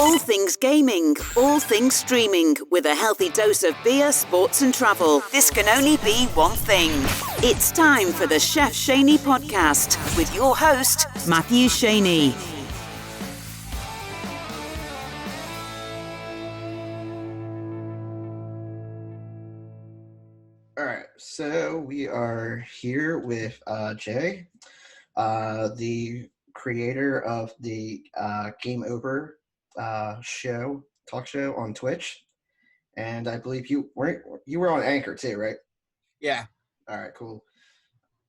All things gaming, all things streaming, with a healthy dose of beer, sports and travel. This can only be one thing. It's time for the Chef Schanne podcast with your host, Matthew Schanne. All right, so we are here with Jay, the creator of the Game Over talk show on Twitch, and I believe you were on Anchor too, right? Yeah. All right, cool.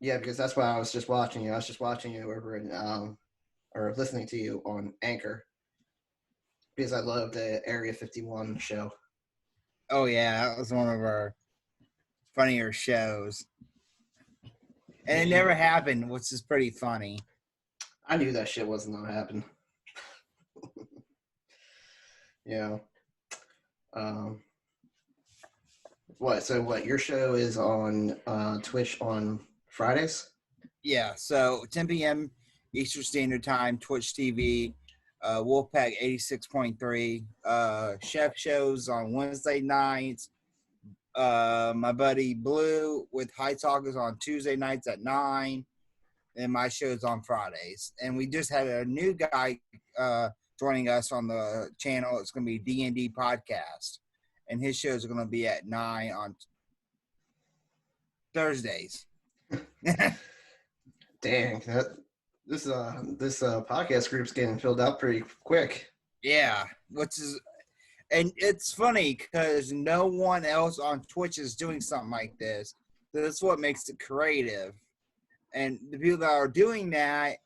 Yeah, because that's why I was just watching you. I was just watching you over in or listening to you on Anchor because I love the Area 51 show. Oh yeah, that was one of our funnier shows. And it never happened, which is pretty funny. I knew that shit wasn't gonna happen. Yeah. What your show is on Twitch on Fridays? Yeah, so 10 p.m. Eastern Standard Time, Twitch TV, Wolfpack 86.3, Chef shows on Wednesday nights. My buddy Blue with High Talkers on Tuesday nights at 9, and my show's on Fridays. And we just had a new guy joining us on the channel. It's going to be D&D Podcast, and his shows are going to be at 9 on Thursdays. Dang, this podcast group's getting filled out pretty quick. Yeah, and it's funny because no one else on Twitch is doing something like this. So that's what makes it creative. And the people that are doing that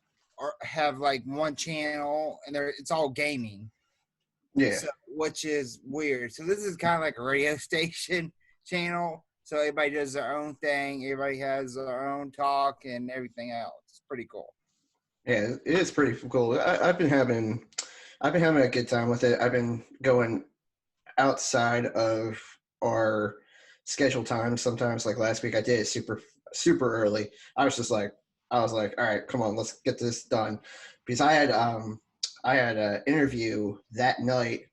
have like one channel, and it's all gaming. Yeah, which is weird. So this is kind of like a radio station channel. So everybody does their own thing. Everybody has their own talk and everything else. It's pretty cool. Yeah, it is pretty cool. I've been having a good time with it. I've been going outside of our scheduled time. Sometimes, like last week, I did it super early. I was like, all right, come on, let's get this done, because I had an interview that night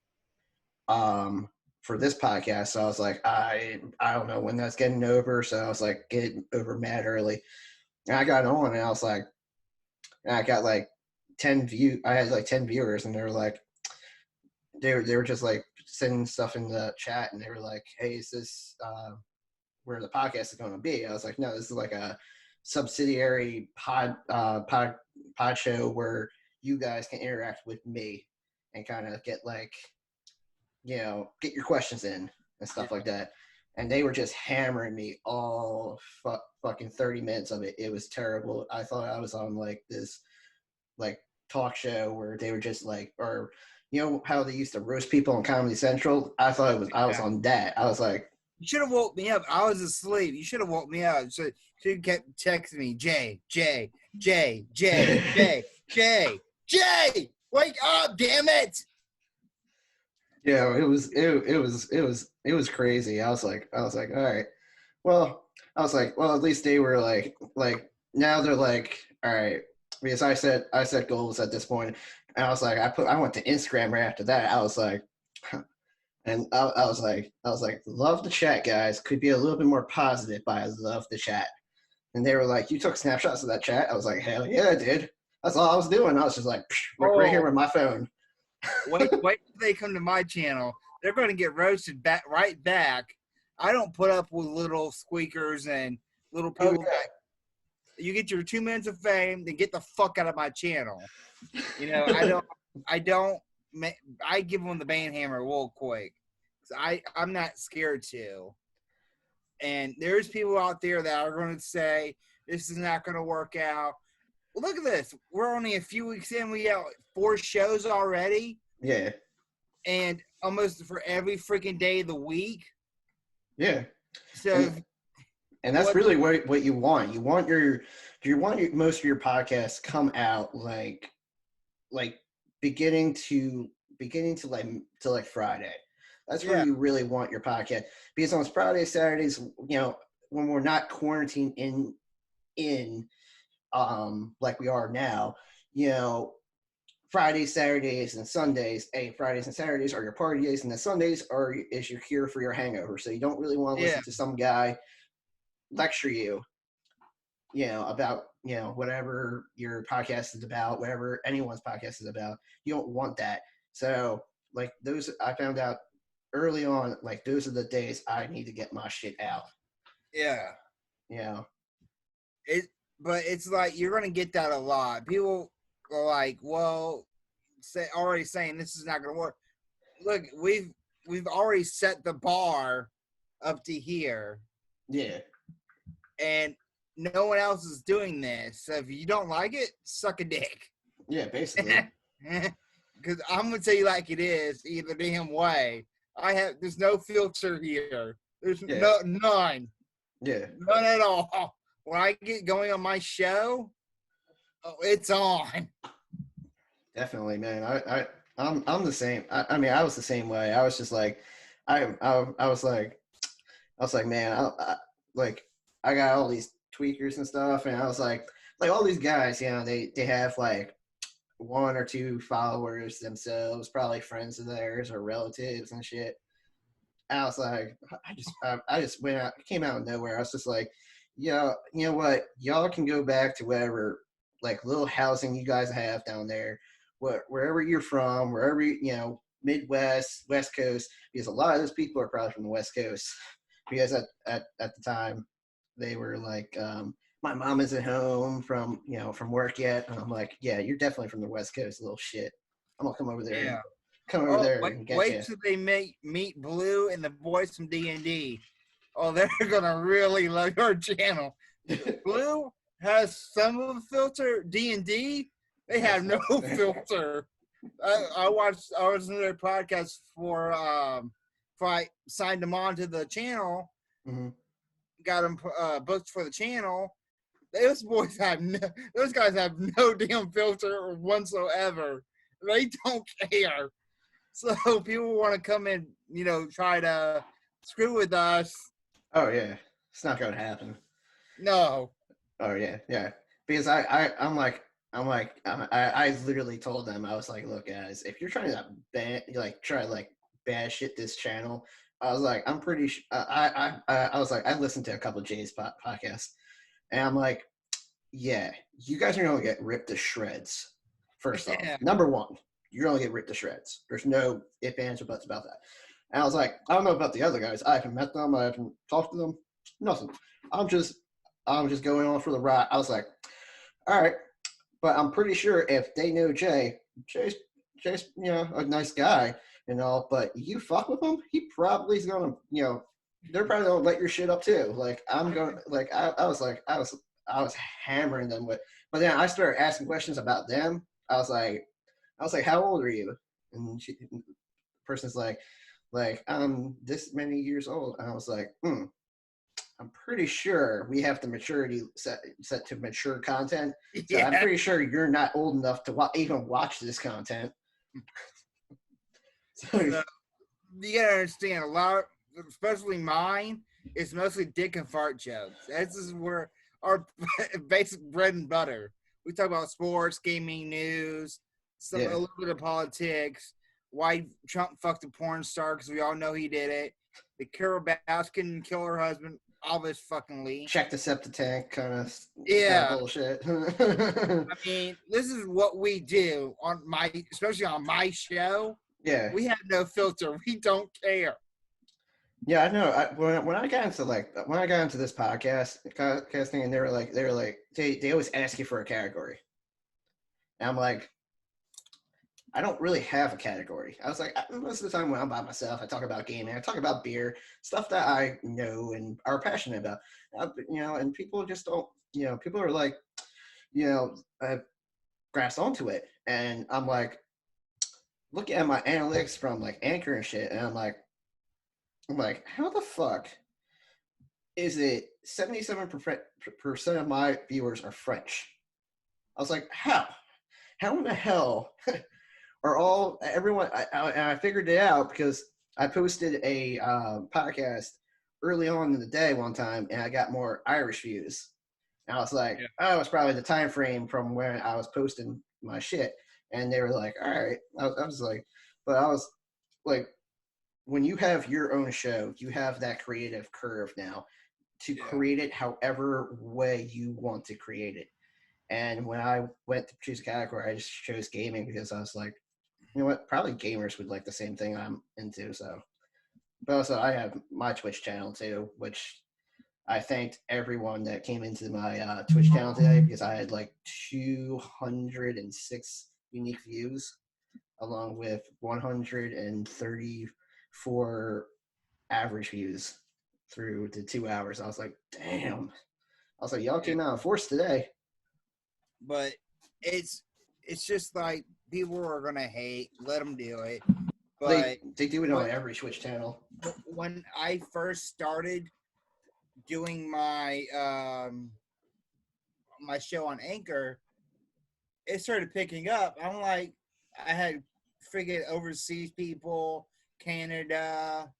for this podcast. So I was like, I don't know when that's getting over. So I was like, get over mad early. And I got on, and I was like, and I got like 10 I had like 10 viewers, and they were like, they were just like sending stuff in the chat, and they were like, hey, is this where the podcast is going to be? I was like, no, this is like a subsidiary pod show where you guys can interact with me and kind of get like, get your questions in and stuff like that. And they were just hammering me all fucking 30 minutes of it. It was terrible. I thought I was on like this like talk show where they were just like, or how they used to roast people on Comedy Central. I thought I was on that. I was like, you should have woke me up. I was asleep. You should have woke me up. So you kept texting me, Jay, wake up, damn it. Yeah, it was crazy. I was like, all right. Well, at least they were like now they're like, all right, because I set goals at this point, and I was like, I went to Instagram right after that. I was like, and I was like, love the chat, guys. Could be a little bit more positive, but I love the chat. And they were like, you took snapshots of that chat? I was like, hell yeah, I did. That's all I was doing. I was just like right here with my phone. Wait till they come to my channel. They're going to get roasted right back. I don't put up with little squeakers and little people. You get your 2 minutes of fame, then get the fuck out of my channel. I give them the band hammer real quick. I'm not scared to. And there's people out there that are going to say, this is not going to work out. Look at this. We're only a few weeks in. We have 4 shows already. Yeah. And almost for every freaking day of the week. Yeah. So, and that's really what you want. You want most of your podcasts come out like beginning to Friday. That's where you really want your podcast, because on Fridays, Saturdays, when we're not quarantined in like we are now, Fridays, Saturdays, and Sundays. Hey, Fridays and Saturdays are your party days, and the Sundays is your cure for your hangover. So you don't really want to listen to some guy lecture you, about, whatever your podcast is about, whatever anyone's podcast is about. You don't want that. So, like, those, I found out early on, like, those are the days I need to get my shit out. Yeah. Yeah. But it's like, you're going to get that a lot. People are like, well, already saying this is not going to work. Look, we've already set the bar up to here. Yeah. And no one else is doing this. So if you don't like it, suck a dick. Yeah, basically. Because I'm gonna tell you like it is, either damn way. There's no filter here. There's none. Yeah. None at all. When I get going on my show, it's on. Definitely, man. I'm the same. I mean, I was the same way. I was just like, I was like, man, I got all these tweakers and stuff, and I was like all these guys, they have like 1 or 2 followers themselves, probably friends of theirs or relatives and shit. And I was like, I just went out, came out of nowhere. I was just like, yeah, you know what? Y'all can go back to whatever, like, little housing you guys have down there, wherever you're from, wherever, Midwest, West Coast, because a lot of those people are probably from the West Coast. Because at the time, they were like, my mom isn't home from work yet. And I'm like, yeah, you're definitely from the West Coast, little shit. I'm going to come over there. Yeah. And get wait you. till they meet Blue and the boys from D&D. Oh, they're going to really love your channel. Blue has some of a filter. D&D, they have no filter. I was in their podcast for I signed them on to the channel. Mm-hmm. Got them booked for the channel. Those guys have no damn filter whatsoever. They don't care. So people want to come in, try to screw with us. Oh yeah, it's not going to happen. No. Oh yeah. Because I literally told them, I was like, look guys, if you're trying to bad shit this channel, I was like, I'm pretty I was like, I listened to a couple of Jay's podcasts, and I'm like, yeah, you guys are going to get ripped to shreds. First off, number one, you're going to get ripped to shreds. There's no ifs, ands, or buts about that. And I was like, I don't know about the other guys. I haven't met them. I haven't talked to them. Nothing. I'm just going on for the ride. I was like, all right, but I'm pretty sure if they know Jay's a nice guy and all, but you fuck with him, he probably is gonna, they're probably gonna let your shit up too. Like I'm going, like I was hammering them with, but then I started asking questions about them. I was like, how old are you? And the person's like, I'm this many years old. And I was like, I'm pretty sure we have the maturity set to mature content. So I'm pretty sure you're not old enough to even watch this content. So you gotta understand, a lot, especially mine, is mostly dick and fart jokes. This is where our basic bread and butter. We talk about sports, gaming, news, a little bit of politics. Why Trump fucked a porn star, because we all know he did it. The Carol Baskin kill her husband, obvious fucking Lee. Check the septic tank kind of bullshit. I mean, this is what we do especially on my show. Yeah, we have no filter. We don't care. Yeah, I know. When I got into this podcasting, and they were like they always ask you for a category, and I'm like, I don't really have a category. I was like, most of the time when I'm by myself, I talk about gaming, I talk about beer, stuff that I know and are passionate about. And people just don't. People are like, grasped onto it, and I'm like, looking at my analytics from like Anchor and shit, and I'm like, how the fuck is it 77% of my viewers are French? I was like, how in the hell are everyone? And I figured it out because I posted a podcast early on in the day one time, and I got more Irish views. And I was like, oh, it's probably the time frame from when I was posting my shit. And they were like, all right. I was like, but I was like, when you have your own show, you have that creative curve now to create it however way you want to create it. And when I went to choose a category, I just chose gaming because I was like, you know what? Probably gamers would like the same thing I'm into. So, but also I have my Twitch channel too, which I thanked everyone that came into my Twitch channel today because I had like 206 unique views, along with 134 average views through the 2 hours. I was like, damn. I was like, y'all came out in force today. But it's just like people are gonna hate. Let them do it. But they do it on every Twitch channel. When I first started doing my my show on Anchor, it started picking up. I'm like, I had freaking overseas people, Canada,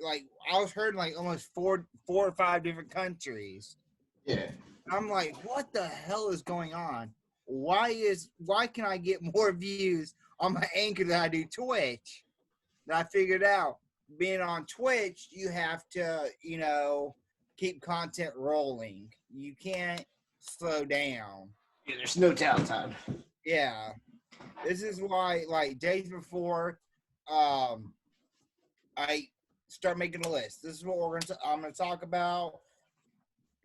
like I was heard in like almost four or five different countries. Yeah. I'm like, what the hell is going on? Why can I get more views on my Anchor than I do Twitch? And I figured out being on Twitch, you have to, keep content rolling. You can't slow down. Yeah, there's no downtime. Yeah. This is why, like, days before I start making a list. This is what I'm gonna talk about.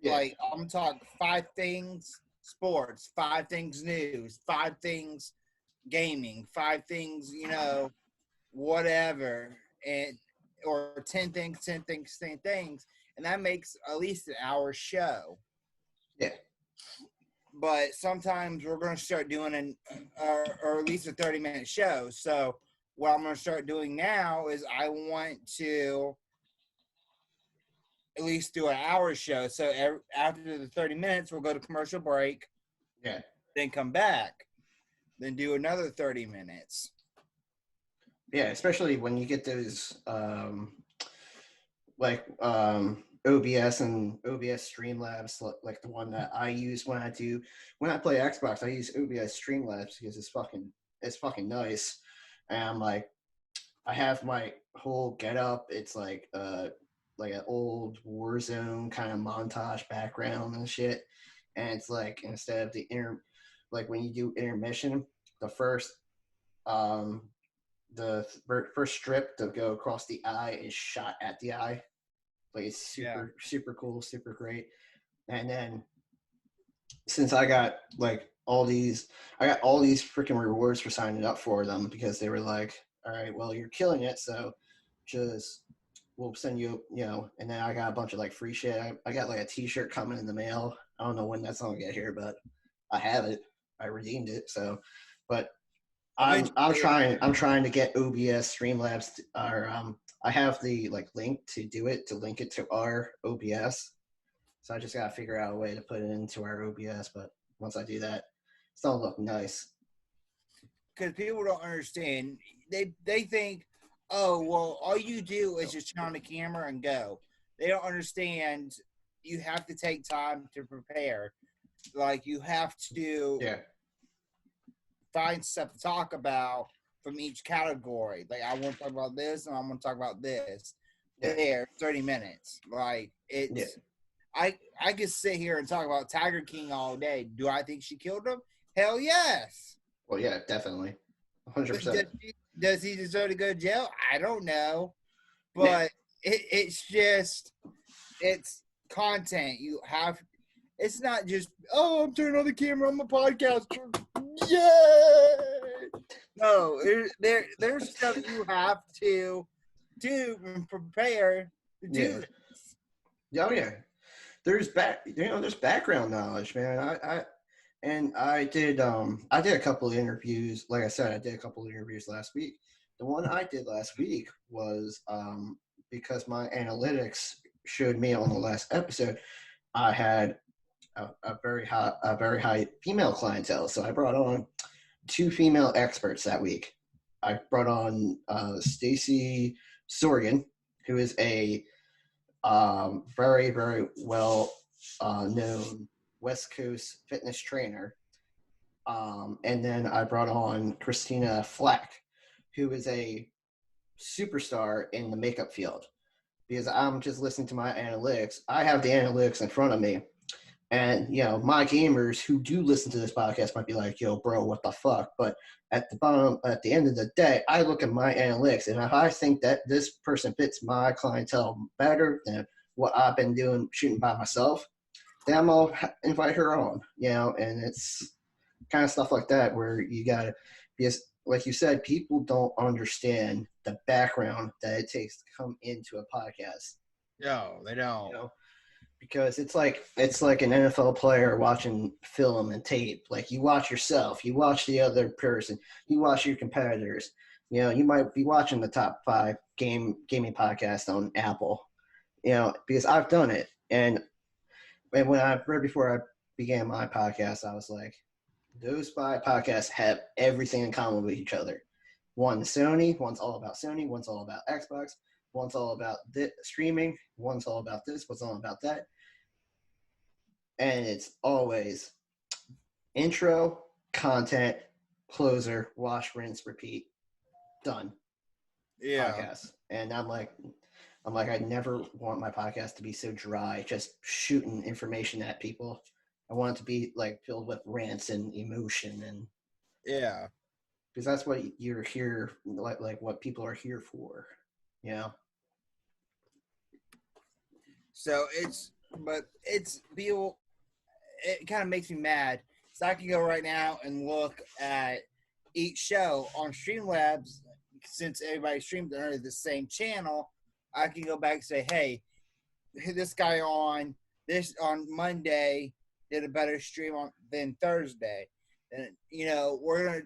Yeah. Like, I'm gonna talk 5 things sports, 5 things news, 5 things gaming, 5 things, whatever, and or 10 things, and that makes at least an hour show. Yeah. But sometimes we're going to start doing or at least a 30-minute show. So what I'm going to start doing now is I want to at least do an hour show. So after the 30 minutes, we'll go to commercial break. Yeah. Then come back. Then do another 30 minutes. Yeah, especially when you get those OBS and OBS Streamlabs, like the one that I use when I play Xbox. I use OBS Streamlabs because it's fucking nice. And I'm like, I have my whole getup. It's like an old Warzone kind of montage background and shit. And it's like, instead of when you do intermission, the first first strip to go across the eye is shot at the eye. Like, it's super cool, super great. And then since I got all these freaking rewards for signing up for them, because they were like, all right, well, you're killing it, so we'll send you, and then I got a bunch of free shit. I got a t-shirt coming in the mail. I don't know when that's gonna get here, but I have it. I redeemed it. So, but I'm trying to get OBS Streamlabs, I have the link to link it to our OBS. So I just gotta figure out a way to put it into our OBS. But once I do that, it's gonna look nice. Because people don't understand. They think, oh, well, all you do is just turn on the camera and go. They don't understand you have to take time to prepare. Like, you have to find stuff to talk about from each category. Like, I want to talk about this, and I want to talk about this. There, 30 minutes. Like, it's... I could sit here and talk about Tiger King all day. Do I think she killed him? Hell yes. Well, yeah, definitely. 100%. Does he deserve to go to jail? I don't know. But it's just, it's content. It's not just, oh, I'm turning on the camera on my podcast. Yay! No, there's stuff you have to do and prepare to do. Oh, yeah. There's background knowledge, man. I did a couple of interviews. Like I said, I did a couple of interviews last week. The one I did last week was because my analytics showed me on the last episode, I had a very high female clientele. So I brought on 2 female experts that week. I brought on Stacy Sorgan, who is a very, very well known West Coast fitness trainer. And then I brought on Christina Flack, who is a superstar in the makeup field. Because I'm just listening to my analytics. I have the analytics in front of me. And, my gamers who do listen to this podcast might be like, yo, bro, what the fuck? But at the end of the day, I look at my analytics. And if I think that this person fits my clientele better than what I've been doing shooting by myself, then I'm going to invite her on, and it's kind of stuff like that where you got to, because like you said, people don't understand the background that it takes to come into a podcast. No, they don't. Because it's like an NFL player watching film and tape. Like you watch yourself, you watch the other person, you watch your competitors. You might be watching the top 5 gaming podcast on Apple. Because I've done it, and when right before I began my podcast, I was like, those 5 podcasts have everything in common with each other. One's Sony, one's all about Sony, one's all about Xbox, one's all about streaming, one's all about this, one's all about that. And it's always intro, content, closer, wash, rinse, repeat, done. Yeah. Podcast. And I'm like, I never want my podcast to be so dry, just shooting information at people. I want it to be like filled with rants and emotion, and because that's what you're here, like what people are here for, So people. It kind of makes me mad. So I can go right now and look at each show on Streamlabs. Since everybody streams under the same channel, I can go back and say, "Hey, this guy on Monday did a better stream than Thursday." And we're gonna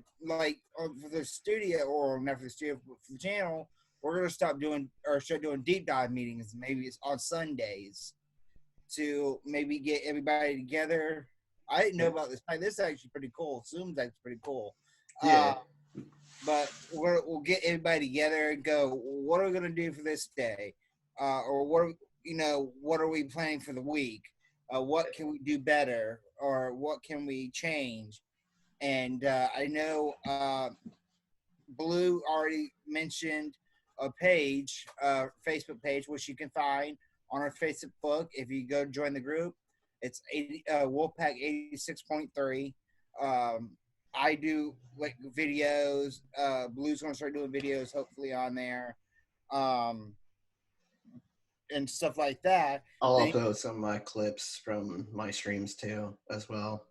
for the studio, or not for the studio, but for the channel, we're gonna start doing deep dive meetings. Maybe it's on Sundays to maybe get everybody together. I didn't know about this. This is actually pretty cool. Zoom's actually pretty cool. Yeah. But we'll get everybody together and go, what are we going to do for this day? Or what are we planning for the week? What can we do better? Or what can we change? And I know Blue already mentioned a page, Facebook page, which you can find on our Facebook if you go join the group. It's Wolfpack 86.3. I do like videos. Blue's gonna start doing videos hopefully on there, and stuff like that. I'll upload some of my clips from my streams too, as well.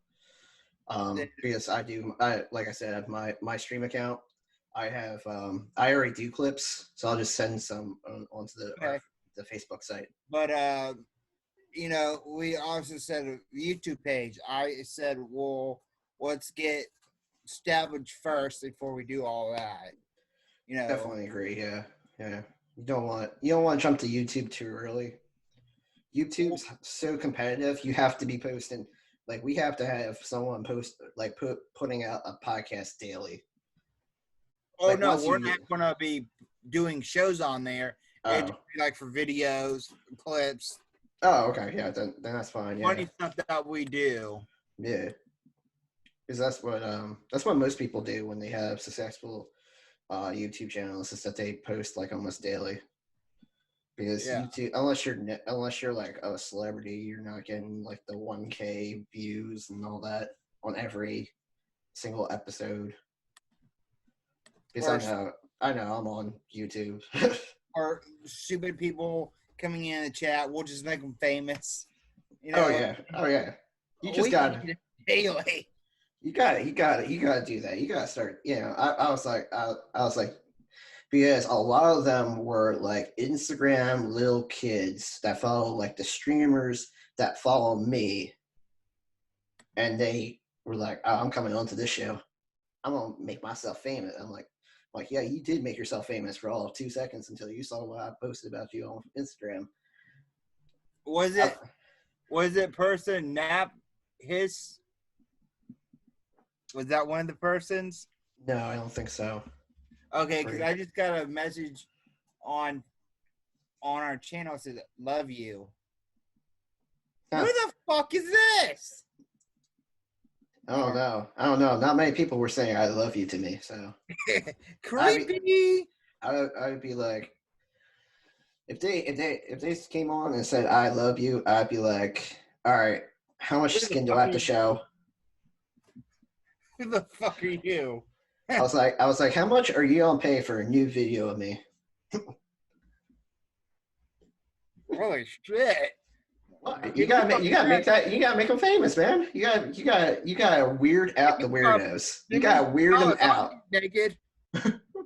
Because like I said, I have my stream account. I have I already do clips, so I'll just send some onto the Facebook site. But we also said a YouTube page. I said, well, let's get established first before we do all that. Definitely agree. Yeah. You don't want to jump to YouTube too early. YouTube's so competitive. You have to be posting. Like we have to have someone putting out a podcast daily. Oh like no, we're not going to be doing shows on there. Oh. It'd be like for videos, clips. Oh, okay. Yeah, then that's fine. Yeah. Funny stuff that we do. Yeah. Because that's what most people do when they have successful YouTube channels, is that they post like almost daily. Because YouTube, unless you're like a celebrity, you're not getting like the 1K views and all that on every single episode. Because I know I'm on YouTube. Or stupid people coming in the chat, we'll just make them famous. Oh yeah. You just got it daily. You got to do that. You got to start. I was like, because a lot of them were like Instagram little kids that follow like the streamers that follow me, and they were like, "Oh, I'm coming on to this show. I'm gonna make myself famous." I'm like, yeah, you did make yourself famous for all of 2 seconds until you saw what I posted about you on Instagram. Was it person Nap his? Was that one of the persons? No, I don't think so. Okay, because I just got a message on our channel that says "Love you." Huh. Who the fuck is this? I don't know. I don't know. Not many people were saying "I love you" to me, so Creepy. I'd be like, if they came on and said "I love you," I'd be like, all right, how much Who the skin do fuck I are have to you? show? Who the fuck are you? I was like, how much are you gonna pay for a new video of me? Holy shit. What? You Give me gotta you gotta make that you gotta make them famous, man. You gotta weird out the weirdos. You gotta weird them $5. I'll out. get naked.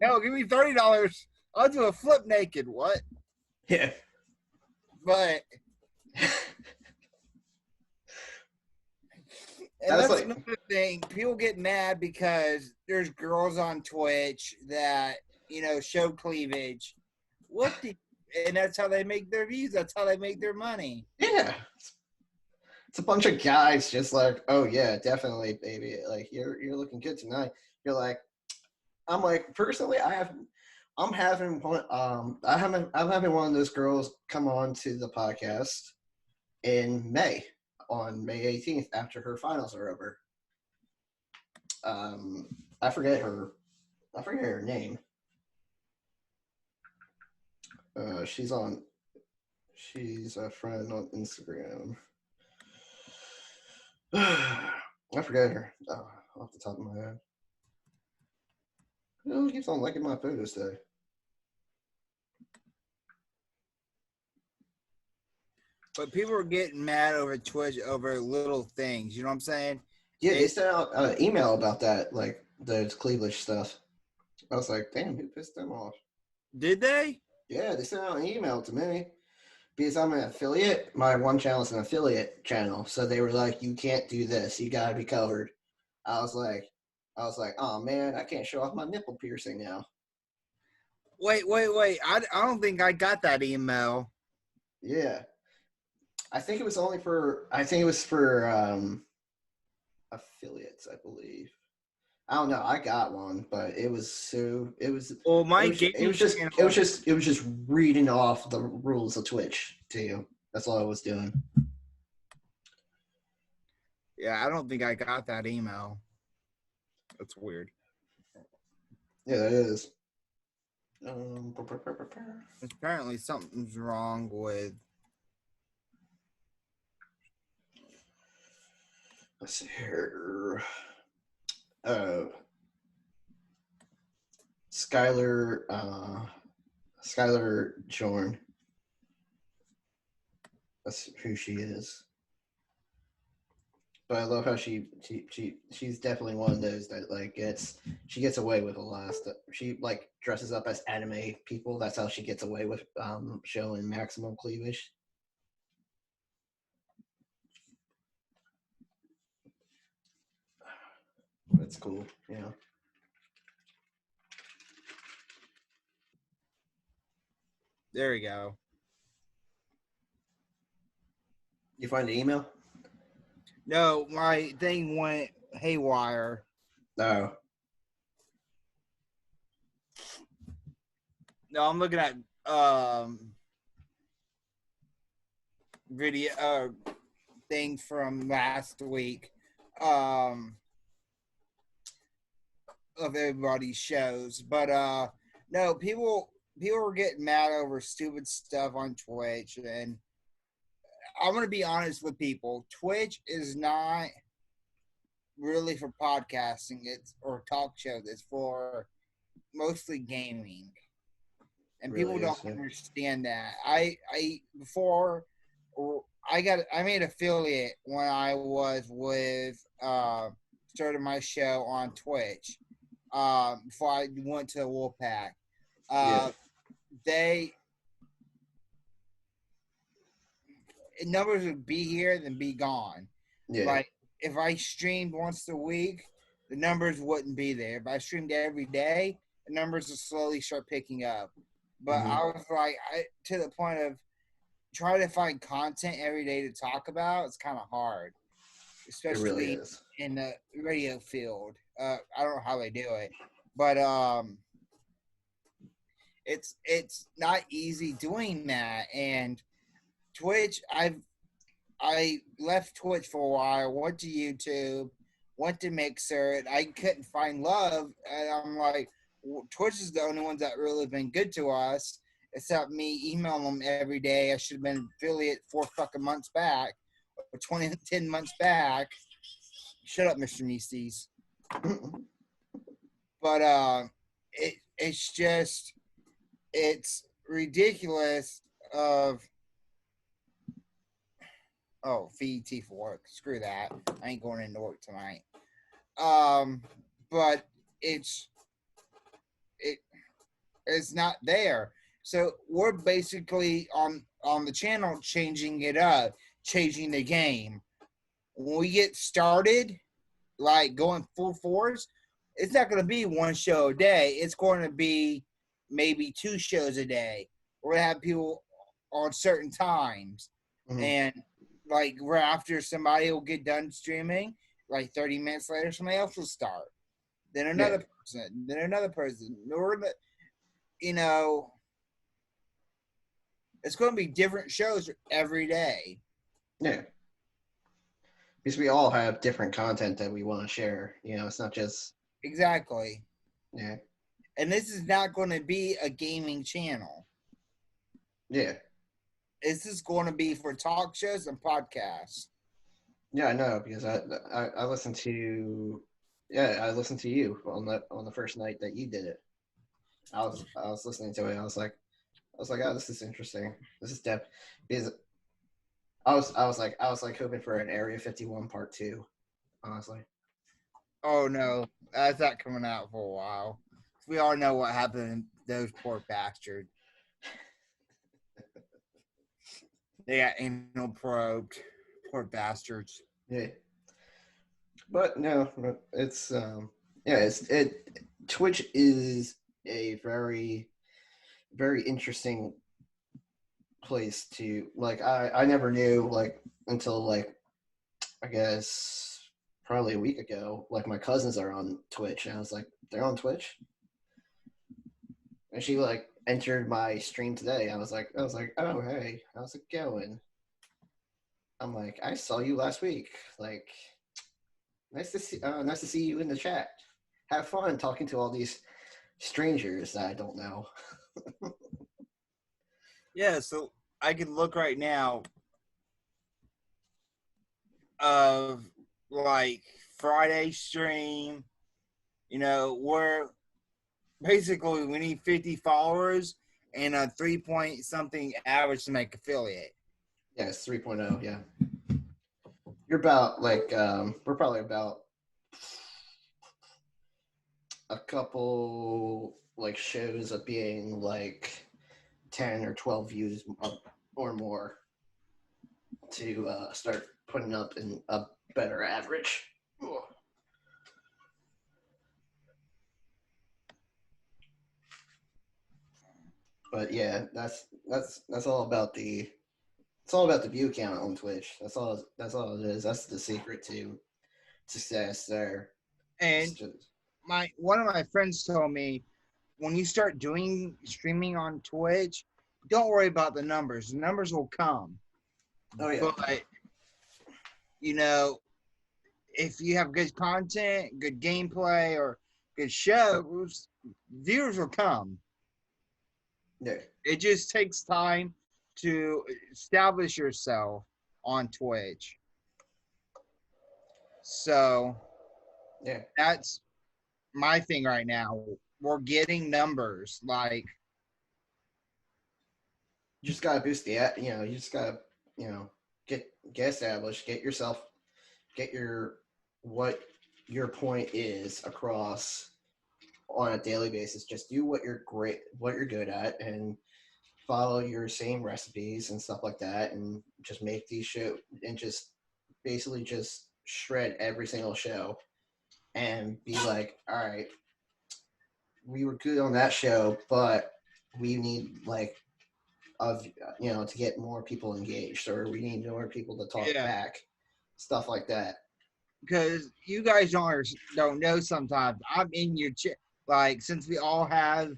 Hell, give me $30. I'll do a flip naked. What? Yeah. But and That's that's like, another thing. People get mad because there's girls on Twitch that show cleavage. What the? And that's how they make their views. That's how they make their money. yeah. It's a bunch of guys just like, oh yeah, definitely, baby. Like you're looking good tonight. You're like, I'm like, personally, I'm having one of those girls come on to the podcast in May, on May 18th, after her finals are over. I forget her name. She's a friend on Instagram. I forget her off the top of my head. Who keeps on liking my photos today? But people are getting mad over Twitch over little things. You know what I'm saying? Yeah, they sent out an email about that, like the Cleveland stuff. I was like, damn, who pissed them off? Did they? Yeah, they sent out an email to me because I'm an affiliate. My one channel is an affiliate channel, so they were like, you can't do this. You gotta be covered. I was like, oh man, I can't show off my nipple piercing now. Wait. I don't think I got that email. Yeah, I think it was for affiliates, I believe. I don't know. I got one, but it was Well, my it was gaming just channel. it was just reading off the rules of Twitch to you. That's all I was doing. Yeah, I don't think I got that email. That's weird. Yeah, that is. Apparently, something's wrong with. Let's see here. Skylar Jorn. That's who she is. But I love how she's definitely one of those that like she gets away with a lot of stuff. She like dresses up as anime people. That's how she gets away with showing maximum cleavage. That's cool, yeah. There we go. You find the email? No, my thing went haywire. No. No, I'm looking at video thing from last week of everybody's shows. But no, people are getting mad over stupid stuff on Twitch, and I'm gonna be honest with people. Twitch is not really for podcasting, or talk shows. It's for mostly gaming. And Really people don't is, yeah. understand that. I made affiliate when I was with started my show on Twitch before I went to the Wolfpack. Yeah. Numbers would be here then be gone. Yeah. Like if I streamed once a week, the numbers wouldn't be there. If I streamed every day, the numbers would slowly start picking up. But I was like, to the point of trying to find content every day to talk about. It's kind of hard, especially It really is. in the radio field. I don't know how they do it, but it's not easy doing that. And Twitch, I left Twitch for a while, went to YouTube, went to Mixer, and I couldn't find love. And I'm like, Twitch is the only ones that really been good to us, except me emailing them every day. I should have been affiliate 4 fucking months back, or 10 months back. Shut up, Mr. Nieces. But it's ridiculous of VET for work. Screw that. I ain't going into work tonight. But it's not there. So we're basically on the channel changing it up, changing the game. When we get started, like going full force, it's not going to be one show a day. It's going to be maybe 2 shows a day. We're going to have people on certain times. Mm-hmm. And like right after somebody will get done streaming, like 30 minutes later, somebody else will start. Then another person, then another person. You know, it's going to be different shows every day. Yeah. Because we all have different content that we want to share. You know, it's not just... Exactly. Yeah. And this is not going to be a gaming channel. Yeah. This is going to be for talk shows and podcasts. Yeah, I know, because I listened to you on the first night that you did it. I was listening to it. I was like, oh, this is interesting. This is depth. Because I was like hoping for an Area 51 Part 2, honestly. Oh no, that's not coming out for a while. We all know what happened to those poor bastards. They got anal probed. Poor bastards. Yeah. But no, it's Twitch is a very, very interesting place to, like, I never knew, like, until, like, I guess probably a week ago, like, my cousins are on Twitch, and I was like, they're on Twitch? And she, like, entered my stream today. I was like, oh, hey, how's it going? I'm like, I saw you last week. Like, nice to see you in the chat. Have fun talking to all these strangers that I don't know. Yeah, so I can look right now of like Friday stream. You know, we're basically we need 50 followers and a 3-point-something average to make affiliate. Yeah, it's 3.0, yeah. You're about like we're probably about a couple like shows of being like 10 or 12 views or more to start putting up in a better average. Ugh. But yeah, that's all about the view count on Twitch. That's all it is. That's the secret to success there. And one of my friends told me, when you start doing streaming on Twitch, don't worry about the numbers. The numbers will come. Oh yeah. But you know, if you have good content, good gameplay, or good shows, viewers will come. Yeah. It just takes time to establish yourself on Twitch. So, yeah, that's my thing right now. We're getting numbers. Like, you just gotta boost the, you just gotta, get established, get what your point is across on a daily basis. Just do what you're good at, and follow your same recipes and stuff like that, and just make these shows, and just basically just shred every single show and be like, all right, we were good on that show, but we need to get more people engaged, or we need more people to talk back, stuff like that. Because you guys don't know sometimes, I'm in your chat. Like, since we all have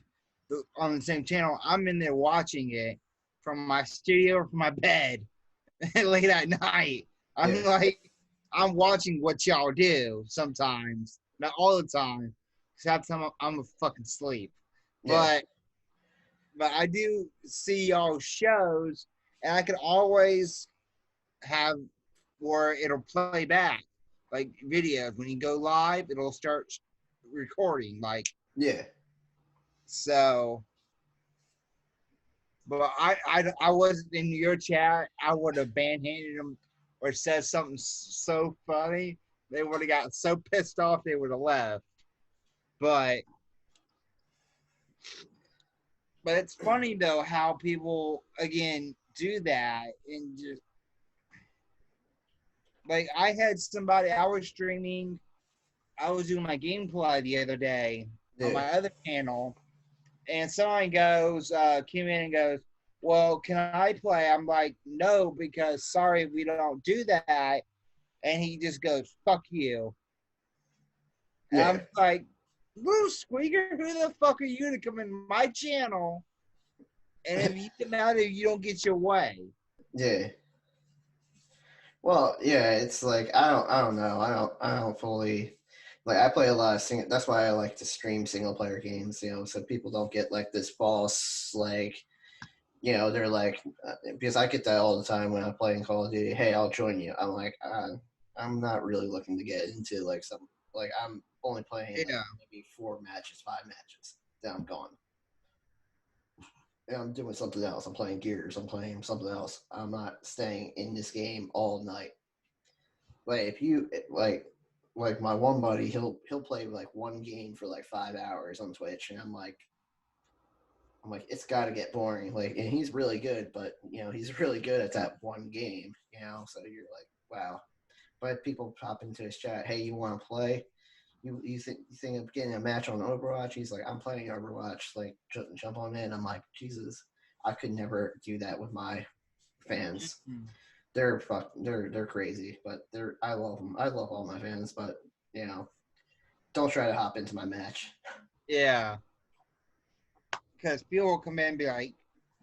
on the same channel, I'm in there watching it from my studio or from my bed late at night. I'm like, I'm watching what y'all do sometimes, not all the time, because half the time I'm a fucking sleep. Yeah. But I do see y'all shows, and I can always have where it'll play back like videos. When you go live, it'll start recording. Like Yeah. so. But I wasn't in your chat. I would have banhanded them or said something so funny. They would have got so pissed off they would have left. But it's funny though how people again do that and just like I had somebody I was streaming. I was doing my gameplay the other day on Yeah. my other channel, and someone goes, came in and goes, well, can I play? I'm like, no, because sorry, we don't do that. And he just goes, fuck you. And Yeah. I'm like, little squeaker, who the fuck are you to come in my channel? And if you get mad if you don't get your way. Yeah. Well, yeah, it's like I don't know. I don't fully like I play a lot of that's why I like to stream single player games, so people don't get like this false like they're like because I get that all the time when I'm playing Call of Duty. Hey, I'll join you. I'm like I'm not really looking to get into like some like I'm only playing like Yeah. maybe 4 matches, 5 matches. Then I'm gone. And I'm doing something else. I'm playing Gears. I'm playing something else. I'm not staying in this game all night. Like if you like my one buddy, he'll play like one game for like 5 hours on Twitch, and I'm like it's got to get boring. Like, and he's really good, but he's really good at that one game. So you're like, wow. But people pop into his chat, hey, you want to play? You think of getting a match on Overwatch? He's like, I'm playing Overwatch. Like, jump on in. I'm like, Jesus, I could never do that with my fans. Mm-hmm. They're crazy, but I love them. I love all my fans, but don't try to hop into my match. Yeah. Because people will come in and be like,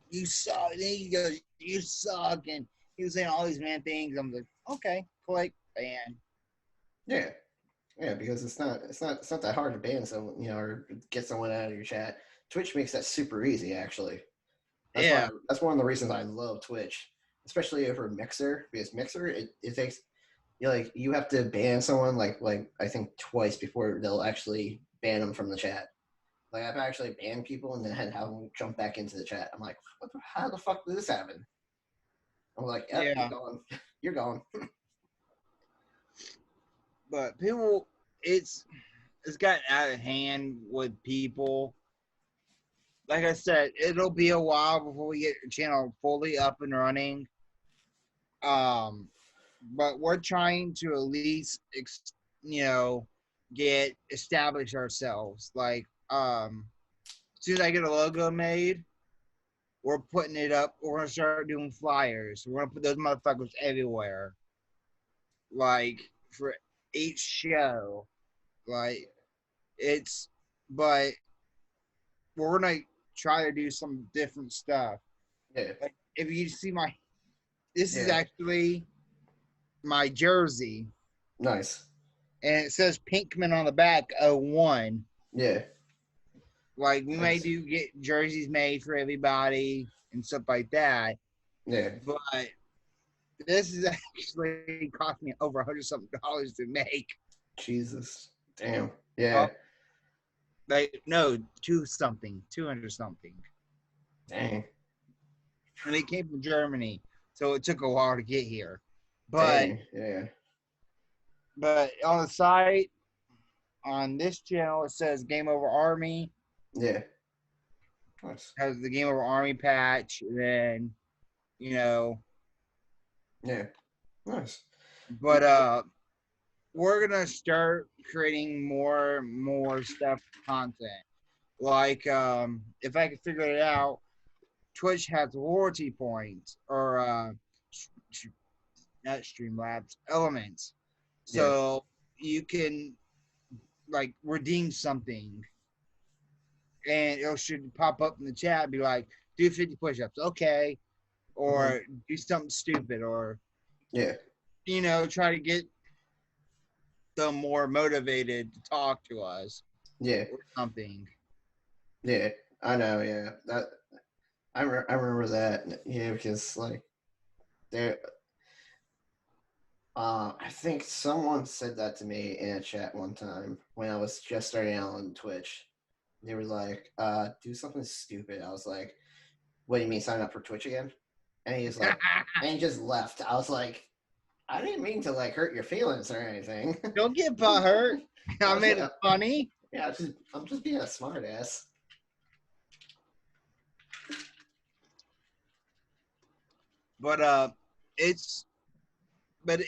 you suck. And then he goes, you suck. And he was saying all these man things. I'm like, okay, click, ban. Yeah. Yeah, because it's not that hard to ban someone, or get someone out of your chat. Twitch makes that super easy, actually. That's one of the reasons I love Twitch, especially over Mixer, because Mixer it takes you have to ban someone like I think twice before they'll actually ban them from the chat. Like I've actually banned people and then had have them jump back into the chat. I'm like, how the fuck did this happen? I'm like, yep, Yeah. you're gone. You're gone. But people, it's gotten out of hand with people. Like I said, it'll be a while before we get the channel fully up and running. But we're trying to at least, get established ourselves. Like, as soon as I get a logo made, we're putting it up. We're gonna start doing flyers. We're gonna put those motherfuckers everywhere. Like for each show, like but we're gonna try to do some different stuff. Yeah. Like if you see this is Yeah. actually my jersey, Nice. and it says Pinkman on the back, 01. Yeah. Like we may Nice. do get jerseys made for everybody and stuff like that, Yeah. but this is actually cost me over $100-something to make. Jesus. Damn. Yeah. Like no, 200-something. Dang. And it came from Germany, so it took a while to get here. But Dang. Yeah. but on the site, on this channel, it says Game Over Army. Yeah. Nice. Has the Game Over Army patch. And then, Yeah. Nice. But we're gonna start creating more stuff, content. Like if I can figure it out, Twitch has royalty points or not Streamlabs, Elements. So you can like redeem something, and it should pop up in the chat, be like, do 50 push-ups, okay, or do something stupid, or Yeah. try to get them more motivated to talk to us Yeah, or something. yeah, I know. Yeah, I remember that. Yeah, because like there, I think someone said that to me in a chat one time when I was just starting out on Twitch. They were like, "Do something stupid." I was like, "What do you mean, sign up for Twitch again?" And he was like, and he just left. I was like, "I didn't mean to like hurt your feelings or anything." Don't get butthurt. I made it funny. Yeah, I'm just being a smartass. But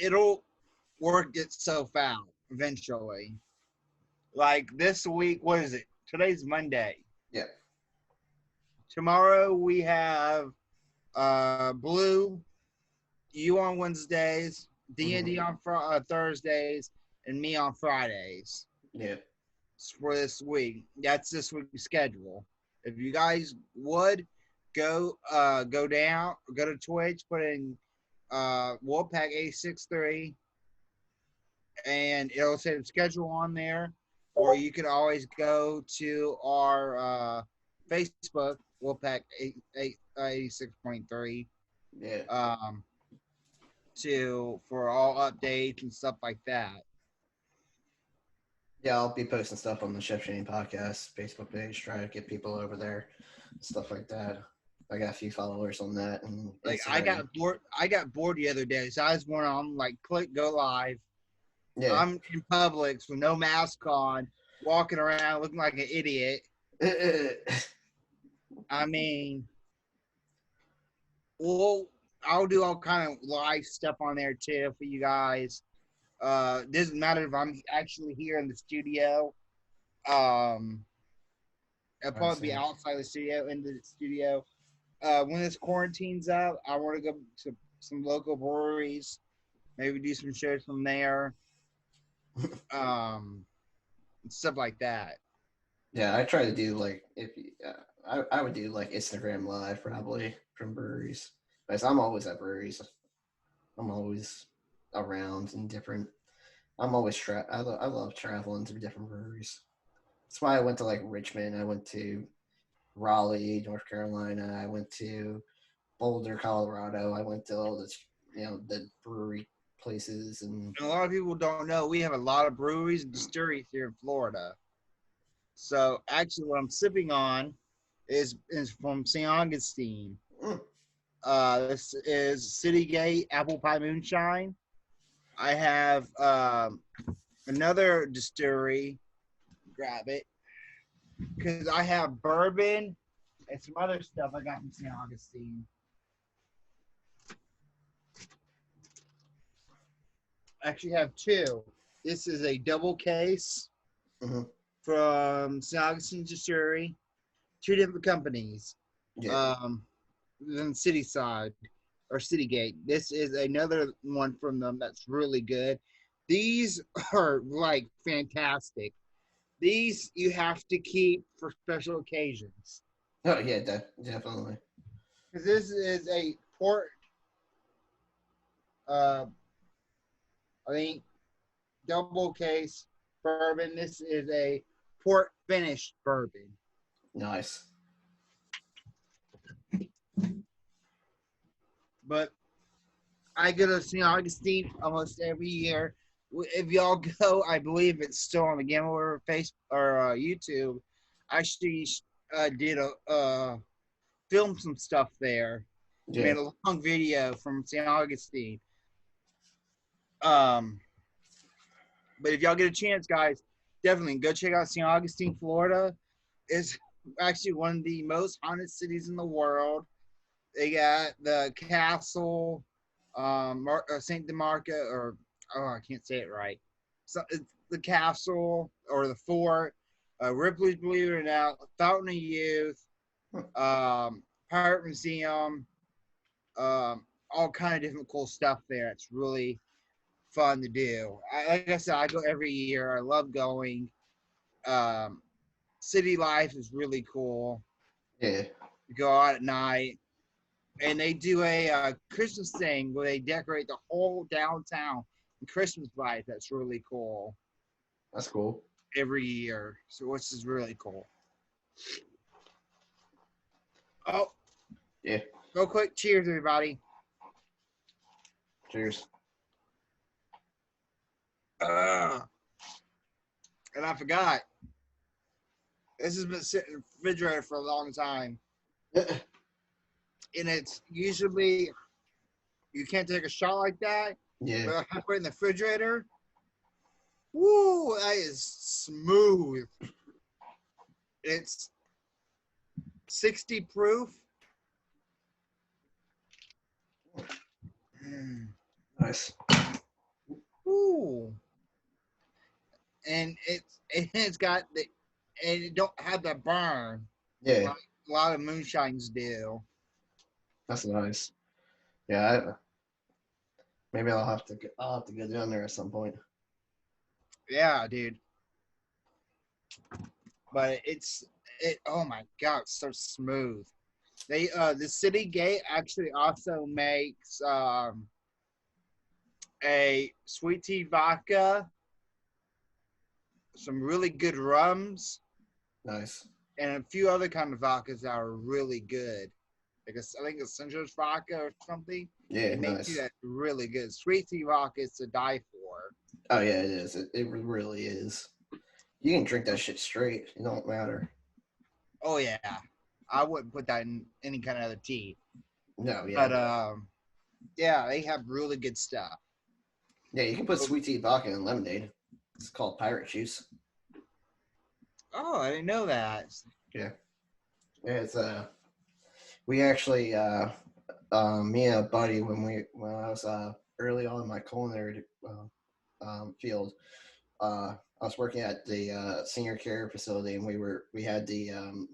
it'll work itself out eventually. Like this week, what is it? Today's Monday. Yeah. Tomorrow we have Blue, you on Wednesdays, D&D on Thursdays, and me on Fridays. Yeah. For this week. That's this week's schedule. If you guys would go to Twitch, put in Wolfpack 863, and it'll say the schedule on there. Or you could always go to our Facebook, Wolfpack 86.3. Yeah. For all updates and stuff like that. Yeah, I'll be posting stuff on the Chef Shane podcast Facebook page, try to get people over there, stuff like that. I got a few followers on that, and like I got bored the other day, so I was going on like click go live. Yeah. I'm in Publix with no mask on, walking around looking like an idiot. I mean, well, I'll do all kind of live stuff on there too for you guys. Doesn't matter if I'm actually here in the studio. I'll probably be outside the studio, into the studio. When this quarantine's up, I want to go to some local breweries, maybe do some shows from there, stuff like that. Yeah, I try to do like I would do like Instagram live probably from breweries, because I'm always at breweries. I'm always around and different. I'm always I love traveling to different breweries. That's why I went to like Richmond. I went to Raleigh, North Carolina. I went to Boulder, Colorado. I went to all the brewery places. And a lot of people don't know we have a lot of breweries and distilleries here in Florida. So actually, what I'm sipping on is from St. Augustine. This is City Gate Apple Pie Moonshine. I have another distillery. Grab it. Because I have bourbon and some other stuff I got from St. Augustine. I actually have two. This is a double case from St. Augustine Distillery. Two different companies. yeah. Then City Side or City Gate. This is another one from them that's really good. These are like fantastic. These you have to keep for special occasions. Oh yeah, definitely. Because this is a port. I think double case bourbon. This is a port finished bourbon. Nice. But I go to St. Augustine almost every year. If y'all go, I believe it's still on the Game Over Facebook or YouTube. I actually did film some stuff there. Yeah. Made a long video from St. Augustine. But if y'all get a chance, guys, definitely go check out St. Augustine, Florida. It's actually one of the most haunted cities in the world. They got the castle, St. DeMarco, or I can't say it right. So it's the castle or the fort, Ripley's Believe It or Not, Fountain of Youth, Pirate Museum, all kind of different cool stuff there. It's really fun to do. Like I said, I go every year. I love going. City life is really cool. Yeah. You go out at night. And they do a Christmas thing where they decorate the whole downtown Christmas lights. That's really cool That's cool. every year. So which is really cool. Oh, Yeah. go quick. Cheers, everybody. Cheers. And I forgot. This has been sitting in the refrigerator for a long time. And it's usually, you can't take a shot like that. Yeah. But I put it in the refrigerator. Woo, that is smooth. It's 60 proof. Nice. Ooh. And it's got the, and it don't have the burn Yeah. like a lot of moonshines do. That's nice. Yeah. Maybe I'll have to go down there at some point. Yeah, dude. But oh my god, it's so smooth. They the City Gate actually also makes a sweet tea vodka, some really good rums, Nice. and a few other kind of vodkas that are really good. I think it's Essentials vodka or something. Yeah, They make nice. you that really good. Sweet tea vodka is to die for. Oh yeah, it is. It really is. You can drink that shit straight. It don't matter. Oh yeah, I wouldn't put that in any kind of other tea. No, yeah. But yeah, they have really good stuff. Yeah, you can put sweet tea vodka in lemonade. It's called pirate juice. Oh, I didn't know that. Yeah. Yeah, it's we actually me and a buddy when I was early on in my culinary field, I was working at the senior care facility, and we had the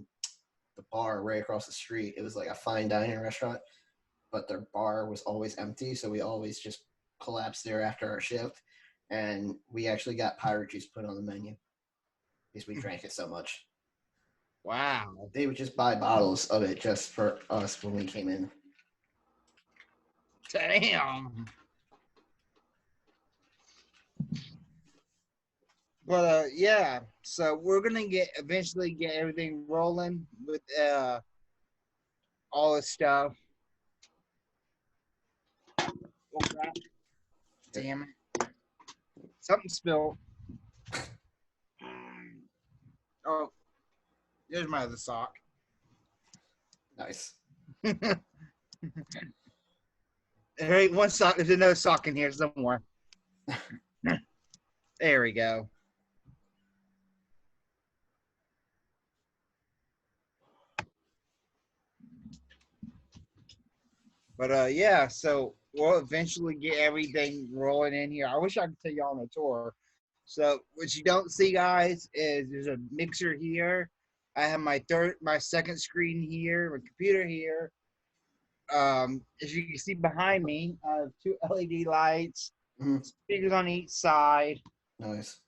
bar right across the street. It was like a fine dining restaurant, but their bar was always empty, so we always just collapsed there after our shift, and we actually got pirate juice put on the menu because we drank it so much. Wow. They would just buy bottles of it just for us when we came in. Damn. But yeah, so we're gonna eventually get everything rolling with all this stuff. Oh crap. Damn it. Something spilled. Oh, there's my other sock. Nice. There ain't one sock. There's another sock in here somewhere. There we go. But yeah, so we'll eventually get everything rolling in here. I wish I could take you on a tour. So what you don't see, guys, is there's a mixer here. I have my second screen here, my computer here. As you can see behind me, I have two LED lights, speakers on each side. Nice.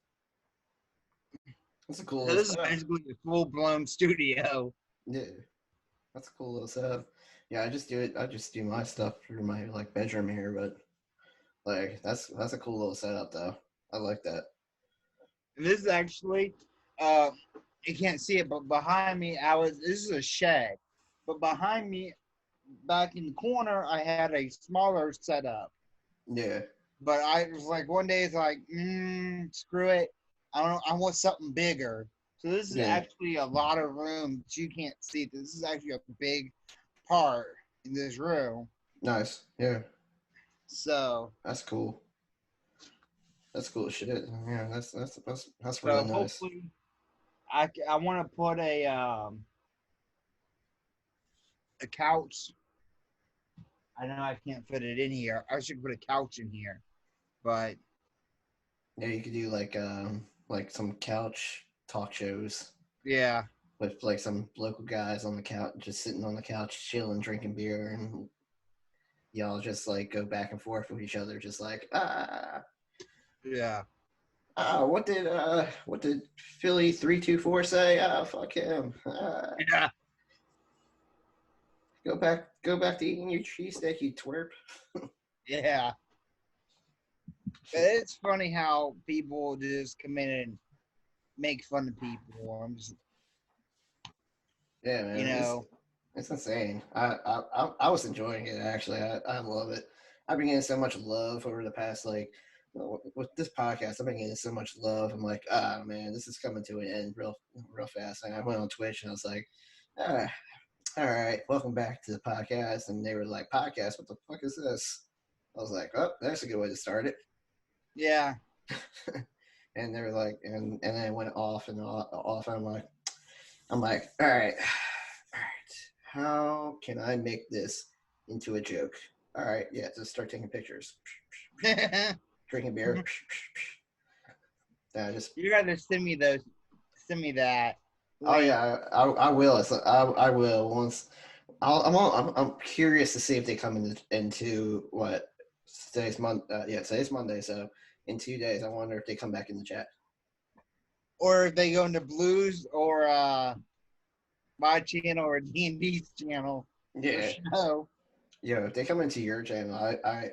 That's a cool. So this is basically a full-blown studio. Yeah, that's a cool little setup. Yeah, I just do my stuff through my like bedroom here, but like that's a cool little setup though. I like that. And this is actually, you can't see it, but behind me, this is a shed. But behind me, back in the corner, I had a smaller setup. Yeah. But I was like, one day it's like, screw it. I want something bigger. So this is actually a lot of room that you can't see. This is actually a big part in this room. Nice. Yeah. So that's cool. That's cool shit. Yeah, that's so really nice. Hopefully, I want to put a couch. I know I can't fit it in here. I should put a couch in here, but yeah, you could do like some couch talk shows. Yeah. With like some local guys on the couch, just sitting on the couch, chilling, drinking beer, and y'all just like go back and forth with each other, just like Yeah. What did Philly 324 say? Fuck him. Yeah. Go back to eating your cheesesteak, you twerp. Yeah. It's funny how people just come in and make fun of people. Yeah, man. You know. It's insane. I was enjoying it actually. I love it. I've been getting so much love over the past with this podcast. I've been getting so much love. I'm like, ah man, this is coming to an end real fast. And I went on Twitch and I was like, ah, all right, welcome back to the podcast. And they were like, podcast, what the fuck is this? I was like, oh, that's a good way to start it. Yeah. And they were like, and then it went off and off. And I'm like, all right. How can I make this into a joke? All right, yeah, just start taking pictures. Drinking beer. You gotta send me those. Send me that. Oh yeah, I will. I will once. I'm curious to see if they come into what today's month. Yeah, today's Monday. So in 2 days, I wonder if they come back in the chat. Or if they go into Blues or my channel or D&D's channel. Yeah. So, if they come into your channel, I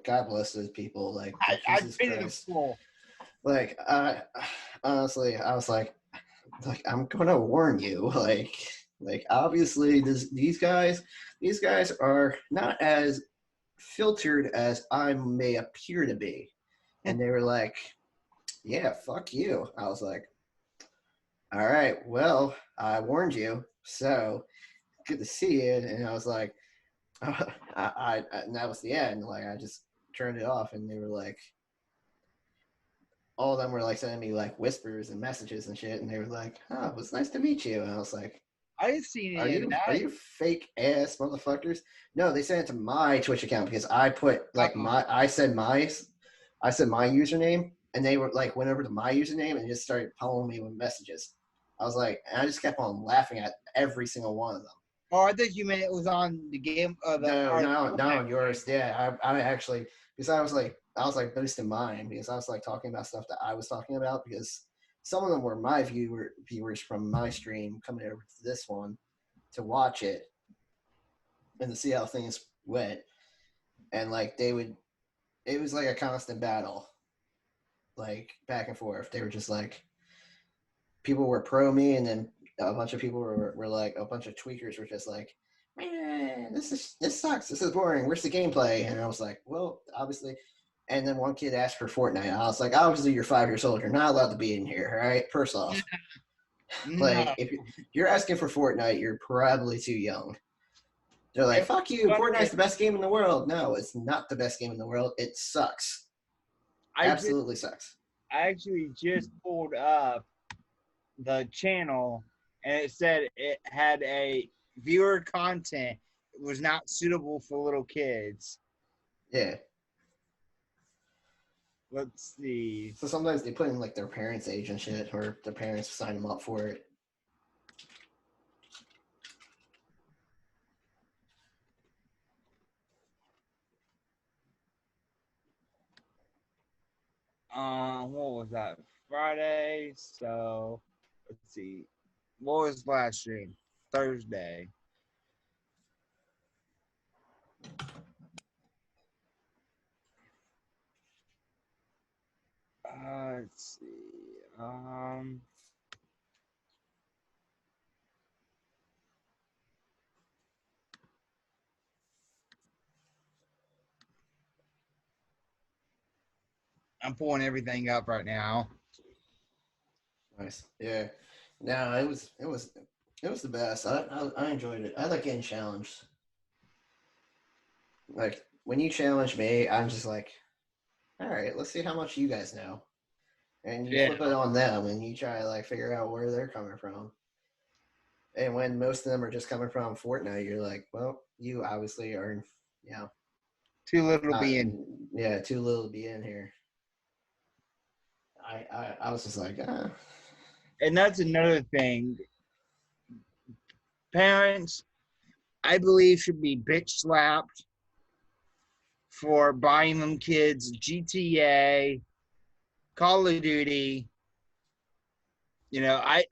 God bless those people. Like, I've been in a school. Like, honestly, I was like, I'm gonna warn you. Like obviously, these guys are not as filtered as I may appear to be. And they were like, yeah, fuck you. I was like, all right, well, I warned you, so good to see you. And I was like, and that was the end. Like, I just turned it off, and they were like, all of them were like sending me like whispers and messages and shit, and they were like, oh, it was nice to meet you. And I was like, I've seen it. Are you fake ass motherfuckers? No, they sent it to my Twitch account because I put like I said my username, and they were like went over to my username and just started following me with messages. I was like, and I just kept on laughing at every single one of them. Oh, I thought you meant it was on the game. No, on yours. Yeah, I actually, because I was like boosting mine because I was like talking about stuff that I was talking about because some of them were my viewers from my stream coming over to this one to watch it and to see how things went, and like it was like a constant battle, like back and forth. They were just like, people were pro me, and then a bunch of people were like, a bunch of tweakers were just like, man, this sucks. This is boring. Where's the gameplay? And I was like, well, obviously. And then one kid asked for Fortnite. I was like, obviously you're 5 years old. You're not allowed to be in here, all right? First off. Like, if you're asking for Fortnite, you're probably too young. They're like, fuck you. Fortnite's the best game in the world. No, it's not the best game in the world. It sucks. Absolutely sucks. I actually just pulled up the channel, and it said it had a viewer content. It was not suitable for little kids. Yeah. Let's see. So sometimes they put in like their parents' age and shit, or their parents sign them up for it. What was that? Friday. So let's see. What was last stream? Thursday. Let's see. I'm pulling everything up right now. Nice. Yeah. No, it was the best. I enjoyed it. I like getting challenged. Like when you challenge me, I'm just like, all right, let's see how much you guys know. And you flip it on them and you try to like figure out where they're coming from. And when most of them are just coming from Fortnite, you're like, well, you obviously are, too little to be in. Yeah, too little to be in here. I was just like, ah. And that's another thing. Parents, I believe, should be bitch slapped for buying them kids GTA, Call of Duty. I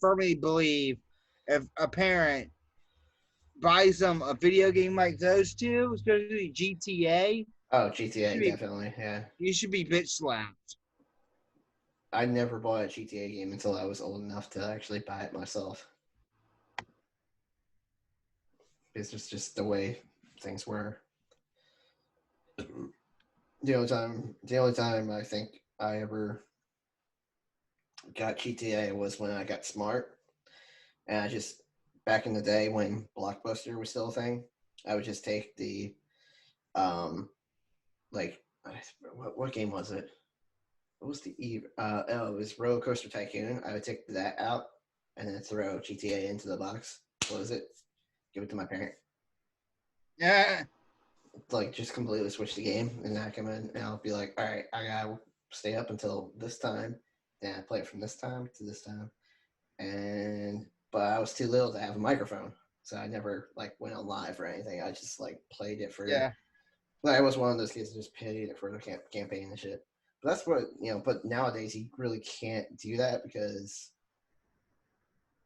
firmly believe if a parent buys them a video game like those two, especially GTA, Oh, You GTA, should be, definitely. Yeah. you should be bitch slapped. I never bought a GTA game until I was old enough to actually buy it myself. It's just the way things were. The only time I think I ever got GTA was when I got smart, and I just back in the day when Blockbuster was still a thing, I would just take the um like what game was it? What was the it was Roller Coaster Tycoon. I would take that out and then throw GTA into the box, close it, give it to my parent. Yeah. Like just completely switch the game, and then I come in and I'll be like, all right, I gotta stay up until this time. Then I play it from this time to this time, and but I was too little to have a microphone, so I never like went on live or anything. I just like played it for. Yeah. But I was one of those kids that just paid it for the campaign and shit. But that's what But nowadays you really can't do that because,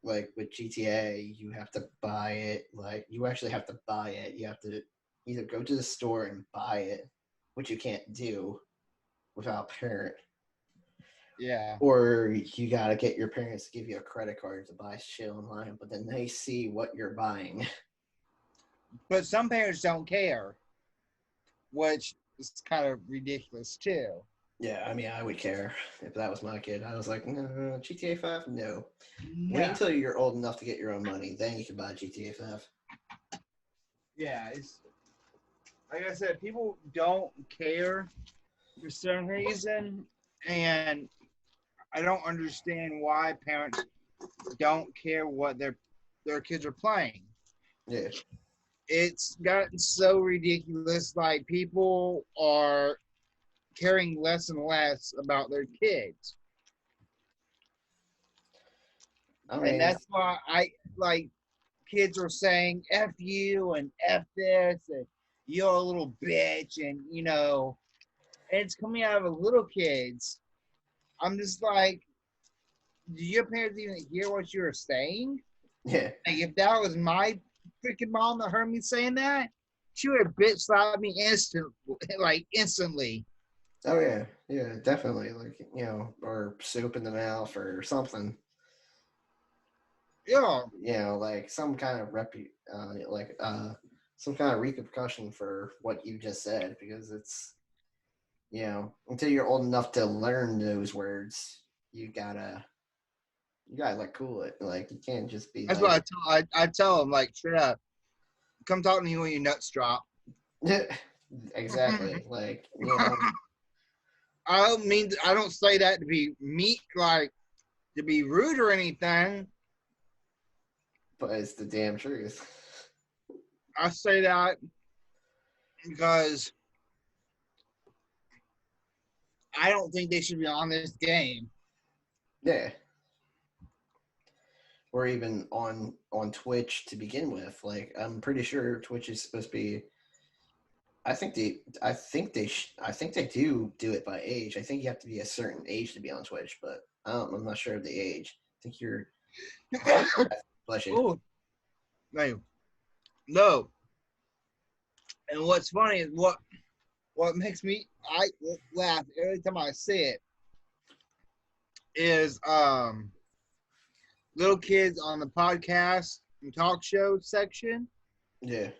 like with GTA, you have to buy it. Like you actually have to buy it. You have to either go to the store and buy it, which you can't do without a parent, Yeah. or you gotta get your parents to give you a credit card to buy shit online. But then they see what you're buying. But some parents don't care, which is kind of ridiculous too. Yeah, I mean, I would care if that was my kid. I was like, no, GTA 5, no. Wait No. until you're old enough to get your own money, then you can buy GTA 5. Yeah, it's like I said, people don't care for some reason, and I don't understand why parents don't care what their kids are playing. Yeah, It's gotten so ridiculous. Like people are caring less and less about their kids, I and mean, that's why I like kids are saying "f you" and "f this" and "you're a little bitch," and and it's coming out of little kids. I'm just like, do your parents even hear what you're saying? yeah. Like, if that was my freaking mom that heard me saying that, she would have bitch slapped me instantly. Oh, yeah, yeah, definitely. Like, or soup in the mouth or something. Yeah, Like some kind of repercussion for what you just said, because it's, until you're old enough to learn those words, you gotta like cool it. Like you can't just be that's what like, I tell them. Like, straight up, come talk to me when your nuts drop. exactly. Like, I don't say that to be meek, like to be rude or anything. but it's the damn truth. I say that because I don't think they should be on this game. Yeah. Or even on Twitch to begin with. Like, I'm pretty sure Twitch is supposed to be. I think they do it by age. I think you have to be a certain age to be on Twitch, but I'm not sure of the age. I think you're. Bless you. Oh, no. And what's funny is what makes me I laugh every time I see it is little kids on the podcast and talk show section Yeah.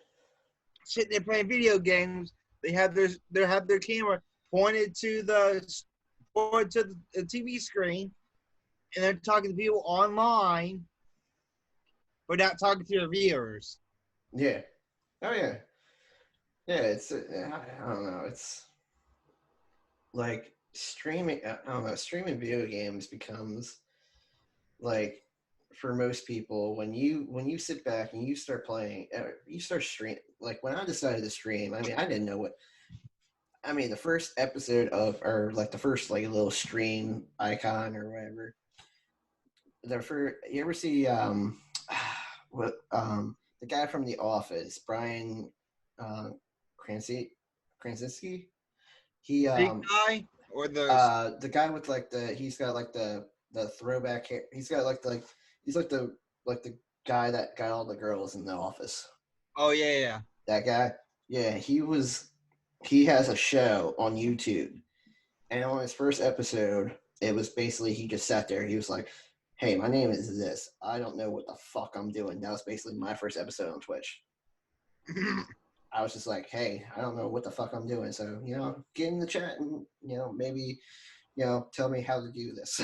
sitting there playing video games. They have their camera pointed to the TV screen, and they're talking to people online, but not talking to their viewers. Yeah. Oh yeah. Yeah. I don't know. It's like streaming. I don't know. Streaming video games becomes like, for most people, when you sit back and you start playing, you start stream. Like when I decided to stream, I mean, I didn't know what. I mean, the first episode of, or like the first like little stream icon or whatever. You ever see what the guy from The Office, Brian uh, Krasinski? He Big guy or the guy with like he's got like the throwback hair. He's got he's like the guy that got all the girls in The Office. oh yeah. That guy. Yeah, he has a show on YouTube, and on his first episode, it was basically he just sat there. He was like, "Hey, my name is this. I don't know what the fuck I'm doing." That was basically my first episode on Twitch. I was just like, "Hey, I don't know what the fuck I'm doing." So get in the chat and maybe tell me how to do this.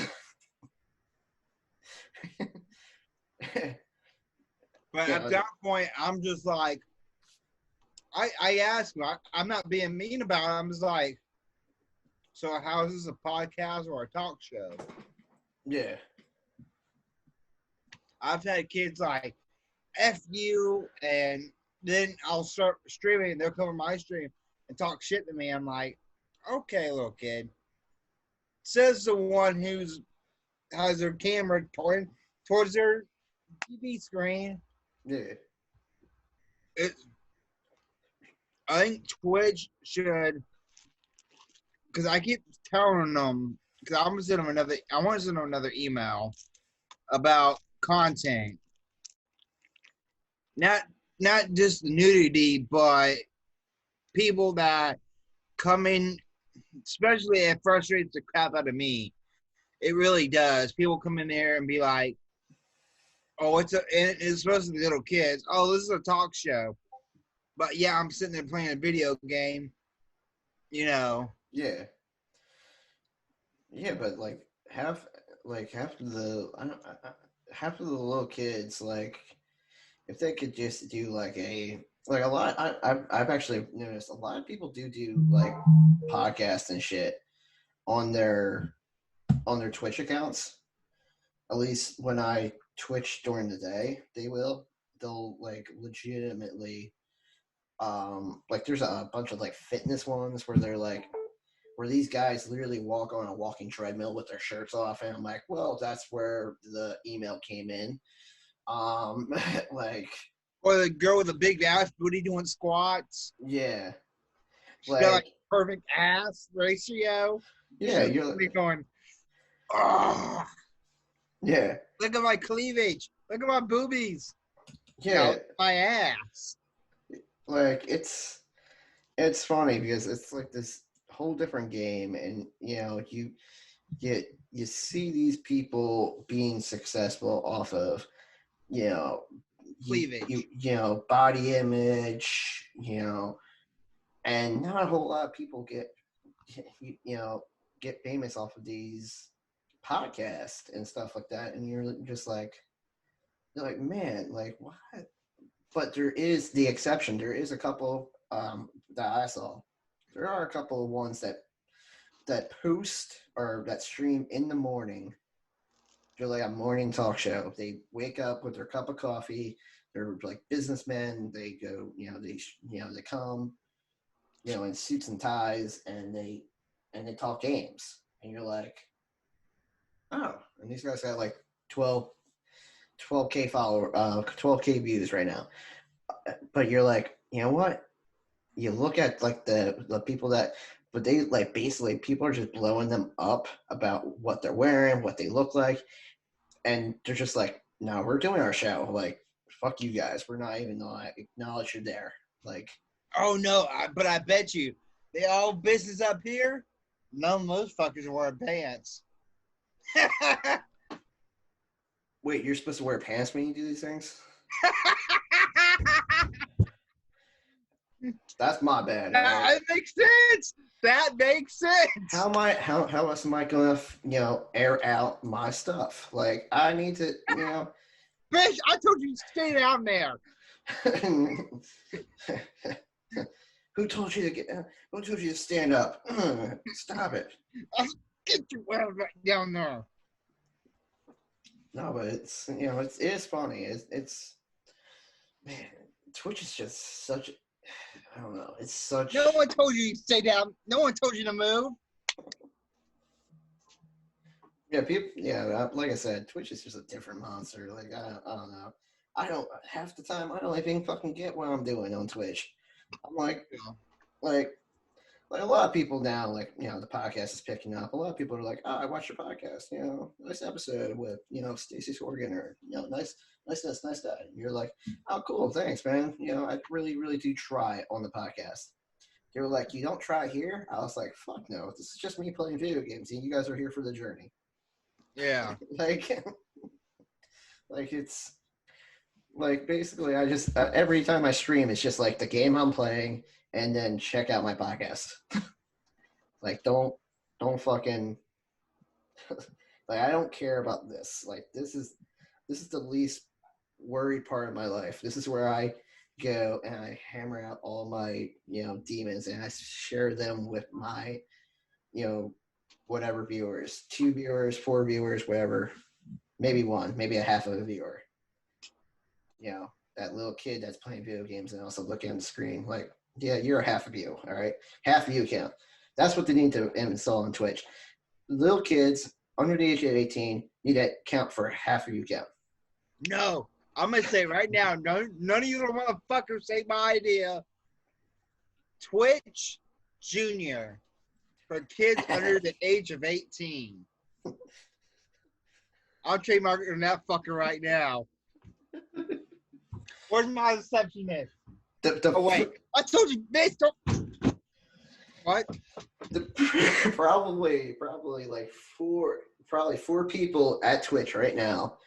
But at that point, I'm just like, I asked him, I'm not being mean about it. I'm just like, so how is this a podcast or a talk show? Yeah. I've had kids like, F you, and then I'll start streaming, and they'll come on my stream and talk shit to me. I'm like, okay, little kid. Says the one who's has their camera pointed towards their TV screen. Yeah. I think Twitch should, because I keep telling them, because I want to send them another email about content. Not just nudity, but people that come in, especially it frustrates the crap out of me. It really does. People come in there and be like, oh, it's supposed to be little kids. Oh, this is a talk show. But yeah, I'm sitting there playing a video game. Yeah. Yeah, but like half of the little kids, like if they could just do like a lot. I've actually noticed a lot of people do like podcasts and shit on their Twitch accounts. At least when I Twitch during the day, they'll like legitimately like there's a bunch of like fitness ones where they're like where these guys literally walk on a walking treadmill with their shirts off, and I'm like, well, that's where the email came in. Like, or the girl with a big ass booty doing squats. Yeah, she's got like perfect ass ratio. Yeah, you're going, oh, yeah. Look at my cleavage. Look at my boobies. Yeah, my ass. Like it's funny because it's like this whole different game, and you see these people being successful off of cleavage, body image, and not a whole lot of people get famous off of these podcasts and stuff like that, and you're like, man, like what? But there is the exception. There is a couple that I saw. There are a couple of ones that post or that stream in the morning. They're like a morning talk show. They wake up with their cup of coffee. They're like businessmen. They go, they come, in suits and ties, and they talk games. And you're like, oh, and these guys got like 12K 12K views right now. But you're like, you know what? You look at like the people but they like basically people are just blowing them up about what they're wearing, what they look like, and they're just like, no, we're doing our show. Like, fuck you guys. We're not even gonna acknowledge you're there. Like, oh no, but I bet you they all business up here. None of those fuckers are wearing pants. Wait, you're supposed to wear pants when you do these things? That's my bad. That makes sense. That makes sense. How else am I gonna air out my stuff? Like, I need to Bitch, I told you to stay down there. Who told you to stand up? Stop it. I'll get your ass back down there. No, but it's it is funny. It's man, Twitch is just such. I don't know. It's such. No one told you to stay down. No one told you to move. Yeah, people. Yeah, like I said, Twitch is just a different monster. Like I don't know. Half the time I don't even fucking get what I'm doing on Twitch. I'm like a lot of people now, like, the podcast is picking up. A lot of people are like, oh, I watched your podcast, nice episode with, Stacey Sorgan, or, nice guy. And you're like, oh, cool, thanks, man. I really, really do try on the podcast. They were like, "You don't try here." I was like, "Fuck no! This is just me playing video games, and you guys are here for the journey." Yeah. like, like it's like basically, I just every time I stream, it's just like the game I'm playing, and then check out my podcast. Like, don't fucking like I don't care about this. Like, this is the least worried part of my life. This is where I go and I hammer out all my demons, and I share them with my whatever viewers, 2 viewers, 4 viewers, whatever, maybe one, maybe a half of a viewer. That little kid that's playing video games and also looking at the screen. Like, yeah, you're a half of you, all right? Half of you count. That's what they need to install on Twitch. Little kids under the age of 18 need to count for half of you count. No, I'm gonna say right now, none of you little motherfuckers say my idea. Twitch Junior for kids under the age of 18. I'll trademark that fucker right now. Where's my receptionist? Oh wait, I told you, bitch. Don't. What? Probably like four people at Twitch right now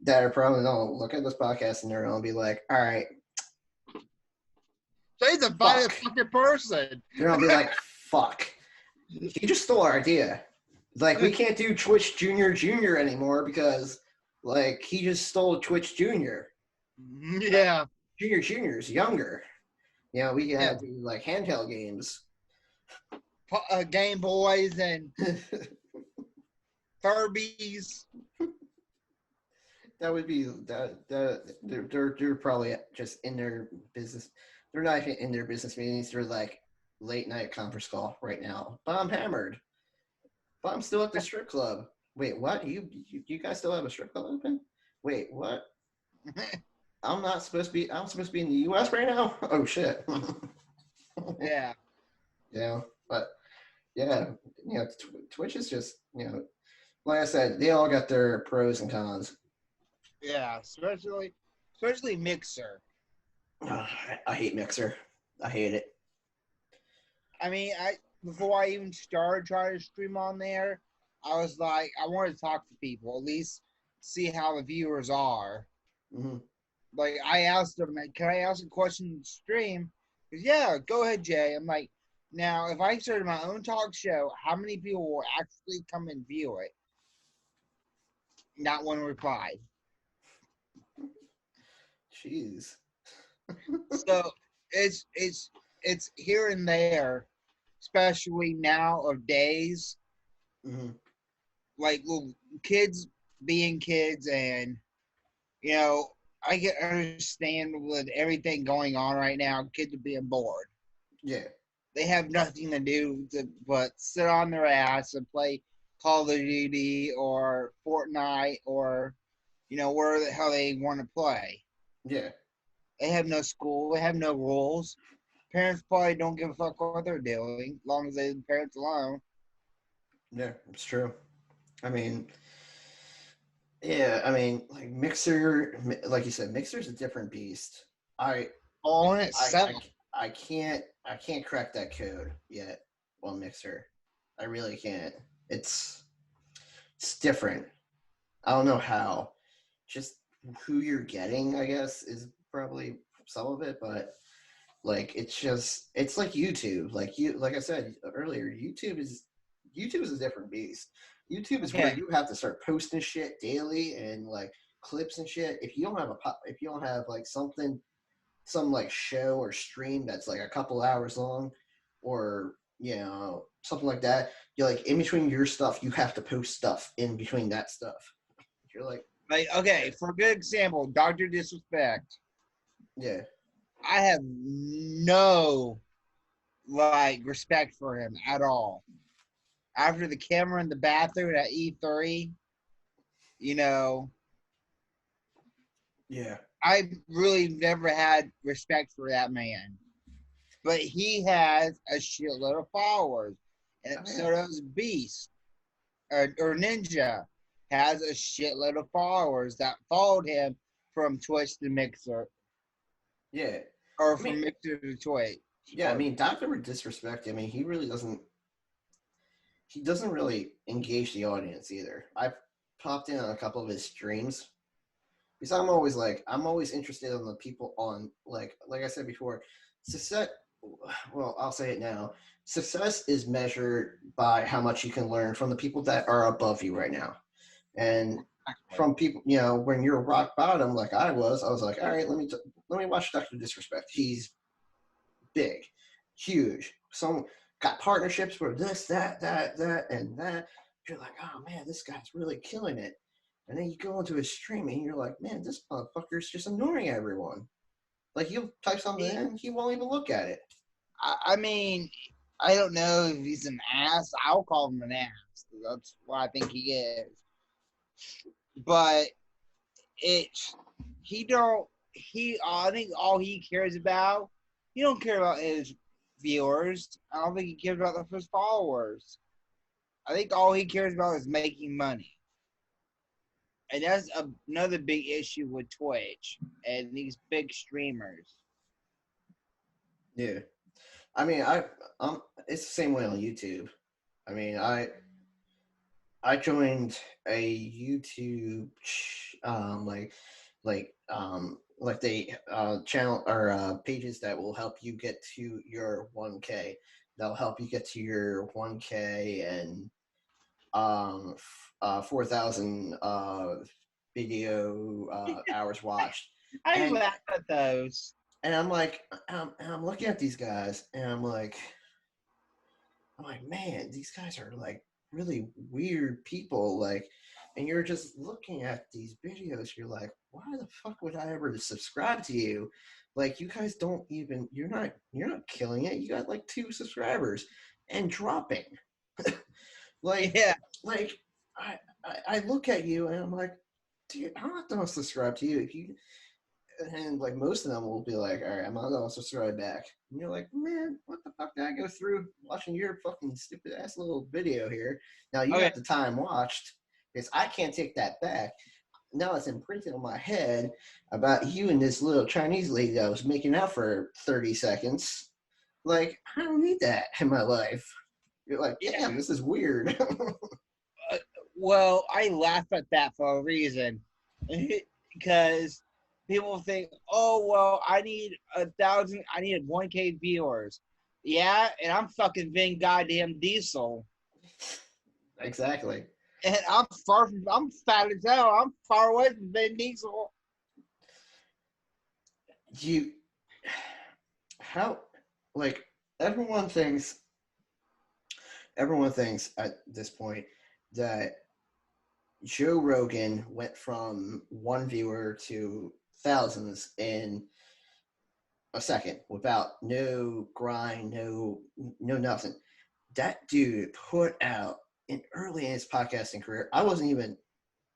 that are probably gonna look at this podcast and they're gonna be like, "All right." She's a violent fucking person. They're gonna be like, "Fuck." He just stole our idea. Like, we can't do Twitch Junior anymore because, like, he just stole Twitch Junior. Yeah. Junior's younger. We had to do, like, handheld games. Game Boys and Furbies. That would be they're probably just in their business. They're not even in their business meetings. They're like late night conference call right now. But I'm hammered. But I'm still at the strip club. Wait, what? You guys still have a strip club open? Wait, what? I'm supposed to be in the U.S. right now. Oh shit. Yeah. Yeah, but yeah, Twitch is just like I said, they all got their pros and cons. Yeah, especially Mixer. I hate Mixer. I hate it. I mean, before I even started trying to stream on there, I was like, I wanted to talk to people, at least see how the viewers are. Mm-hmm. Like, I asked them, like, can I ask a question in the stream? He goes, yeah, go ahead, Jay. I'm like, now, if I started my own talk show, how many people will actually come and view it? Not one replied. Jeez. So it's here and there, especially nowadays. Mm-hmm. Like little kids being kids, and I can understand with everything going on right now. Kids are being bored. Yeah. They have nothing to do but sit on their ass and play Call of Duty or Fortnite or where the hell they want to play. Yeah. They have no school. They have no rules. Parents probably don't give a fuck what they're doing, as long as they leave the parents alone. Yeah, it's true. I mean, like Mixer, like you said, Mixer's a different beast. I can't crack that code yet on Mixer. I really can't. It's different. I don't know how. Just who you're getting, I guess, is probably some of it, but like it's like YouTube. Like I said earlier, YouTube is a different beast. YouTube is where you have to start posting shit daily and like clips and shit. If you don't have like something, some like show or stream that's like a couple hours long, or something like that, you're like in between your stuff, you have to post stuff in between that stuff. You're like okay, for a good example, Dr. Disrespect. Yeah. I have no respect for him at all. After the camera in the bathroom at E3, Yeah. I really never had respect for that man. But he has a shitload of followers. And so does Beast or Ninja has a shitload of followers that followed him from Twitch to Mixer. Yeah. Or from Mixer to Twitch. Yeah, I mean, Doctor with disrespect. I mean, he really doesn't. He doesn't really engage the audience either. I've popped in on a couple of his streams because I'm always interested in the people on like I said before, success. Well, I'll say it now. Success is measured by how much you can learn from the people that are above you right now, and from people, when you're rock bottom like I was like, all right, let me watch Doctor Disrespect. He's big, huge. Some got partnerships with this, that, and that. You're like, oh man, this guy's really killing it. And then you go into his stream and you're like, man, this motherfucker's just annoying everyone. Like you'll type something in, he won't even look at it. I mean, I don't know if he's an ass. I'll call him an ass. That's what I think he is. But I think all he cares about, he don't care about his viewers. I don't think he cares about his followers. I think all he cares about is making money. And that's another big issue with Twitch and these big streamers. Yeah. I mean, it's the same way on YouTube. I mean, I joined a YouTube like the channel or pages that will help you get to your 1K. They'll help you get to your 1K and 4,000 video hours watched. I laugh at those. And I'm like, I'm looking at these guys, and I'm like, man, these guys are like really weird people. Like, and you're just looking at these videos, you're like, why the fuck would I ever subscribe to you? Like, you guys don't even, you're not killing it. You got like 2 subscribers and dropping. Like, yeah. Like, I look at you and I'm like, dude, I'm not gonna subscribe to you. And like most of them will be like, all right, I'm not gonna subscribe back. And you're like, man, what the fuck did I go through watching your fucking stupid ass little video here? Now you got the time watched because I can't take that back. Now it's imprinted on my head about you and this little Chinese lady that was making out for 30 seconds. Like, I don't need that in my life. You're like, damn, this is weird. Well, I laugh at that for a reason. Because people think, oh, well, I need 1K viewers. Yeah, and I'm fucking Vin goddamn Diesel. Exactly. And I'm fat as hell. I'm far away from Vin Diesel. Everyone thinks at this point that Joe Rogan went from 1 viewer to thousands in a second without no grind, no nothing. That dude put out early in his podcasting career. I wasn't even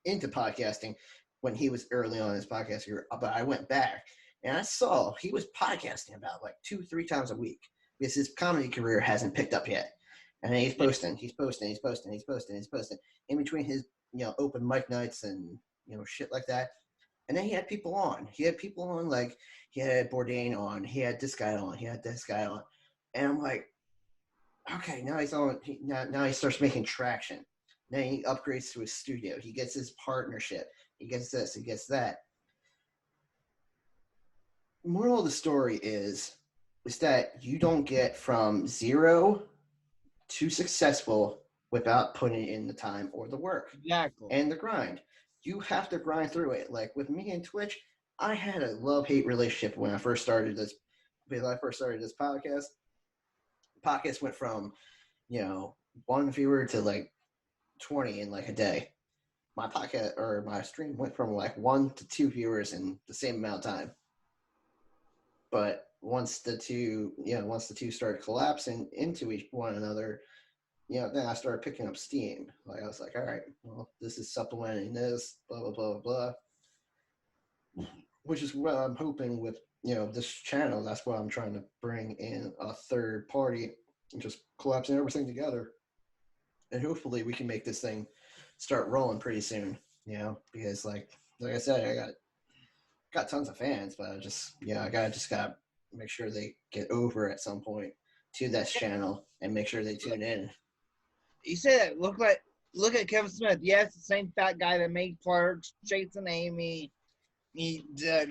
into podcasting when he was early on in his podcasting career, but I went back and I saw he was podcasting about like 2-3 times a week because his comedy career hasn't picked up yet. And then he's posting in between his, open mic nights and, shit like that. And then he had people on. Like he had Bourdain on. He had this guy on. He had this guy on. And I'm like, okay, now he's on. Now he starts making traction. Then he upgrades to his studio. He gets his partnership. He gets this. He gets that. Moral of the story is that you don't get from 0 to successful without putting in the time or the work. Exactly. And the grind. You have to grind through it. Like with me and Twitch, I had a love-hate relationship when I first started this. Because I first started this podcast. The podcast went from, 1 viewer to like 20 in like a day. My podcast or my stream went from like 1 to 2 viewers in the same amount of time. But once the two started collapsing into one another, then I started picking up steam. Like I was like, all right, well, this is supplementing this, blah blah blah blah. Which is what I'm hoping with this channel. That's why I'm trying to bring in a third party and just collapsing everything together, and hopefully we can make this thing start rolling pretty soon. Because like I said, I got tons of fans, but I just got make sure they get over at some point to that channel and make sure they tune in. You said look at Kevin Smith. Yes, the same fat guy that made Clerks, Jason Amy. He said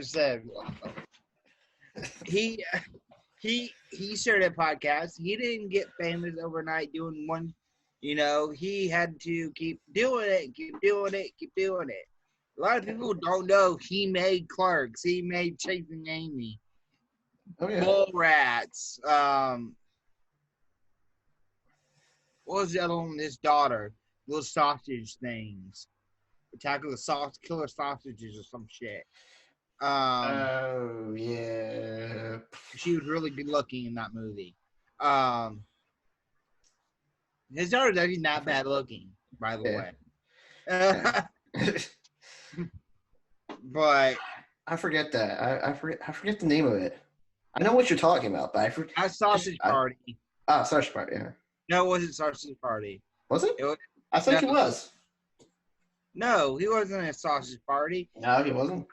he started a podcast. He didn't get famous overnight doing one. He had to keep doing it. A lot of people don't know he made Clerks. He made Chasing Amy. Oh yeah. Bull Rats. What was the other one? His daughter. Little sausage things. Attack of the Killer Sausages or some shit. Oh yeah. She was really good looking in that movie. His daughter's actually not bad looking, by the way. But I forget that. I forget the name of it. I know what you're talking about, but I forget. Sausage Party. Sausage Party. Yeah. No, it wasn't Sausage Party. Was it? Was, I think it was. No, he wasn't at Sausage Party. No, he wasn't.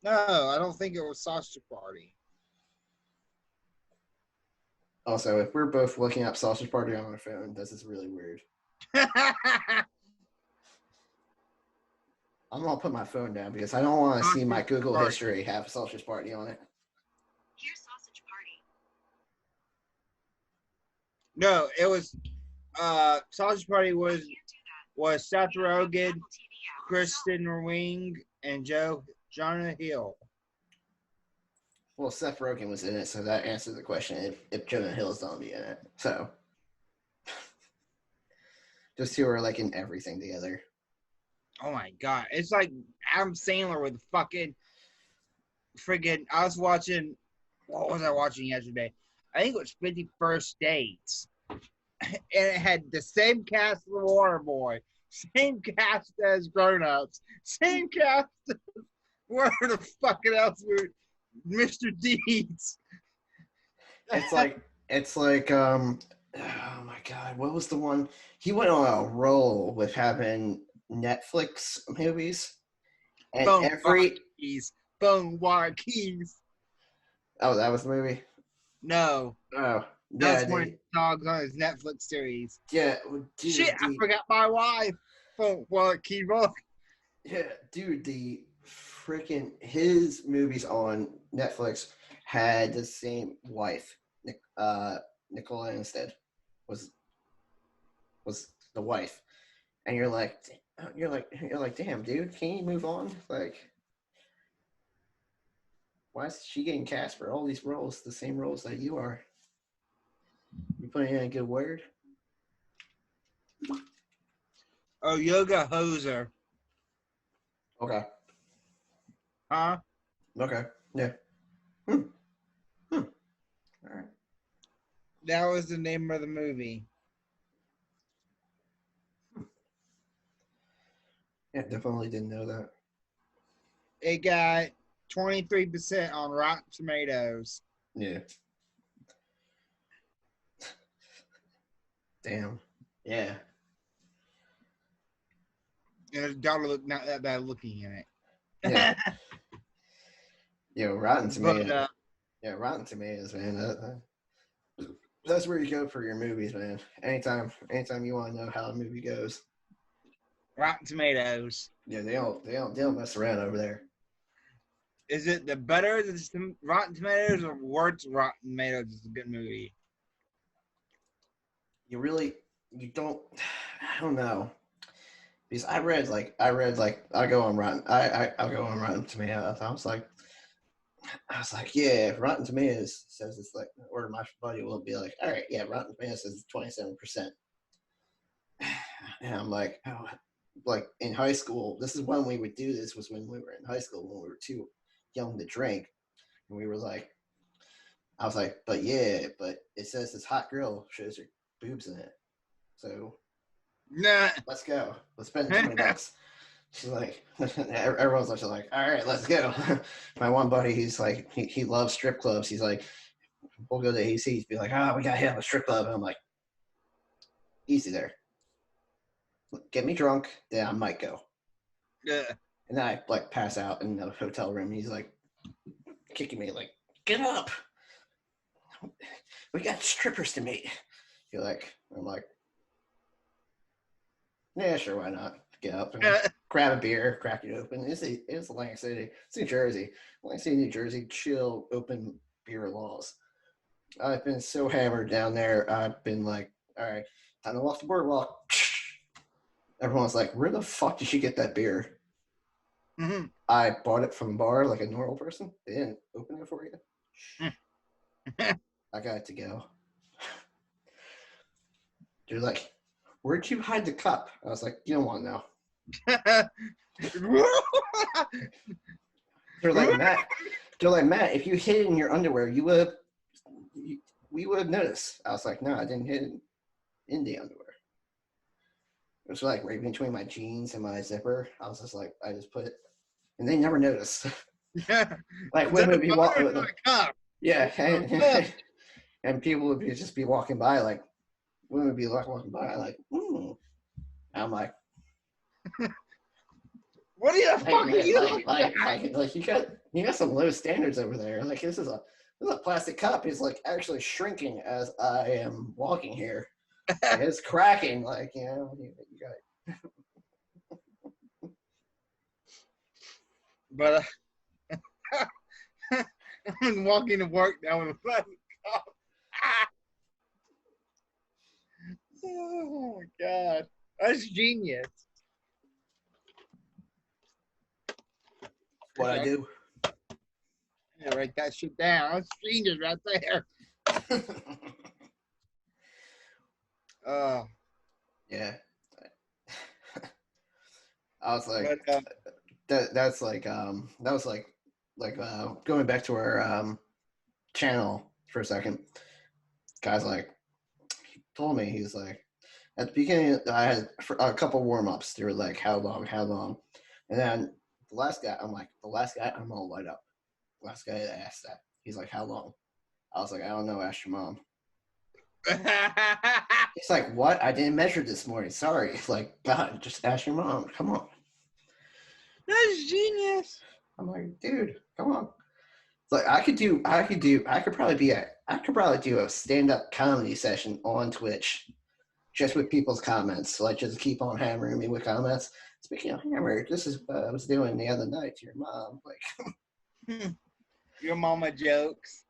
No, I don't think it was Sausage Party. Also, if we're both looking up Sausage Party on our phone, this is really weird. I'm gonna put my phone down because I don't want to see my Google history have Sausage Party on it. Here's Sausage Party. No, it was Sausage Party was Seth Rogen, Kristen Wiig, and Jonah Hill. Well, Seth Rogen was in it, so that answers the question if Jonah Hill's gonna be in it. So those two are like in everything together. Oh my god. It's like Adam Sandler with fucking friggin' I was watching what was I watching yesterday? I think it was 51st Dates. And it had the same cast of the Waterboy, same cast as Grown Ups, same cast as where the fucking else were Mr. Deeds. It's like oh my god, what was the one? He went on a roll with having Netflix movies. And Bone Wire Keys. Oh, that was the movie? No. Oh. That's one of the dogs on his Netflix series. Yeah. Dude, shit, I forgot my wife. Bone Wire Keys. Yeah, dude, the freaking his movies on Netflix had the same wife. Nicola Instead was the wife, and you're like, damn, dude, can you move on? Like, why is she getting cast for all these roles, the same roles that you are? You putting in a good word? Oh, Yoga Hoser. Okay. Huh? Okay. Yeah. All right. That was the name of the movie. Yeah, definitely didn't know that. It got 23% on Rotten Tomatoes. Yeah. Damn. Yeah. And his daughter looked not that bad looking in it. Yeah. Yo, Rotten Tomatoes. But, yeah, Rotten Tomatoes, man. That's where you go for your movies, man. Anytime you want to know how a movie goes. Rotten Tomatoes. Yeah, they don't mess around over there. Is it the better than Rotten Tomatoes or worse Rotten Tomatoes is a good movie? You don't. I don't know. Because I go on Rotten Tomatoes. I was like, yeah, Rotten Tomatoes says it's like, or my buddy will be like, all right, yeah, Rotten Tomatoes says it's 27%. And I'm like, oh, like in high school, this is when we would do this, was when we were in high school, when we were too young to drink. And we were like, I was like, but it says this hot girl shows her boobs in it. So Nah. let's go. Let's spend $20. She's like, everyone's just like, all right, let's go. My one buddy, he's like, he loves strip clubs. He's like, we'll go to AC's, be like, we got to hit a strip club. And I'm like, easy there. Get me drunk, then I might go. Yeah. And then I like pass out in the hotel room. He's like kicking me, like, get up. We got strippers to meet. I'm like, yeah, sure, why not? Get up and grab a beer, crack it open. It's Atlantic City. It's New Jersey. Atlantic City, New Jersey, chill, open beer laws. I've been so hammered down there. I've been like, all right, time to walk the boardwalk. Everyone's like, where the fuck did you get that beer? Mm-hmm. I bought it from a bar like a normal person. They didn't open it for you. I got it to go. They're like, where'd you hide the cup? I was like, you don't want to know. They're like, Matt, if you hid it in your underwear, we would have noticed. I was like, no, I didn't hit it in the underwear. It was like right between my jeans and my zipper. I was just like, I just put it, and they never noticed. Like women would be walking with them. Yeah, and people would just be walking by, like women would be walking by, like, I'm like, what are you fucking like you got some low standards over there. Like this is a plastic cup. It's like actually shrinking as I am walking here. Like, it's cracking. Like you got. But I'm walking to work now with a plastic cup. Oh my god, that's genius. What I do. Yeah, write that shit down. That's genius right there. Yeah. I was like, that was like going back to our channel for a second. Guy's like, he told me, he's like, at the beginning I had a couple warm-ups. They were like, how long, and then the last guy I'm all light up. The last guy that asked that, he's like, how long? I was like, I don't know, ask your mom. He's like, what? I didn't measure this morning. Sorry. Like, God, just ask your mom. Come on. That's genius. I'm like, dude, come on. Like, I could probably do a stand-up comedy session on Twitch just with people's comments. Like, just keep on hammering me with comments. Speaking of hammer, this is what I was doing the other night to your mom. Like, your mama jokes.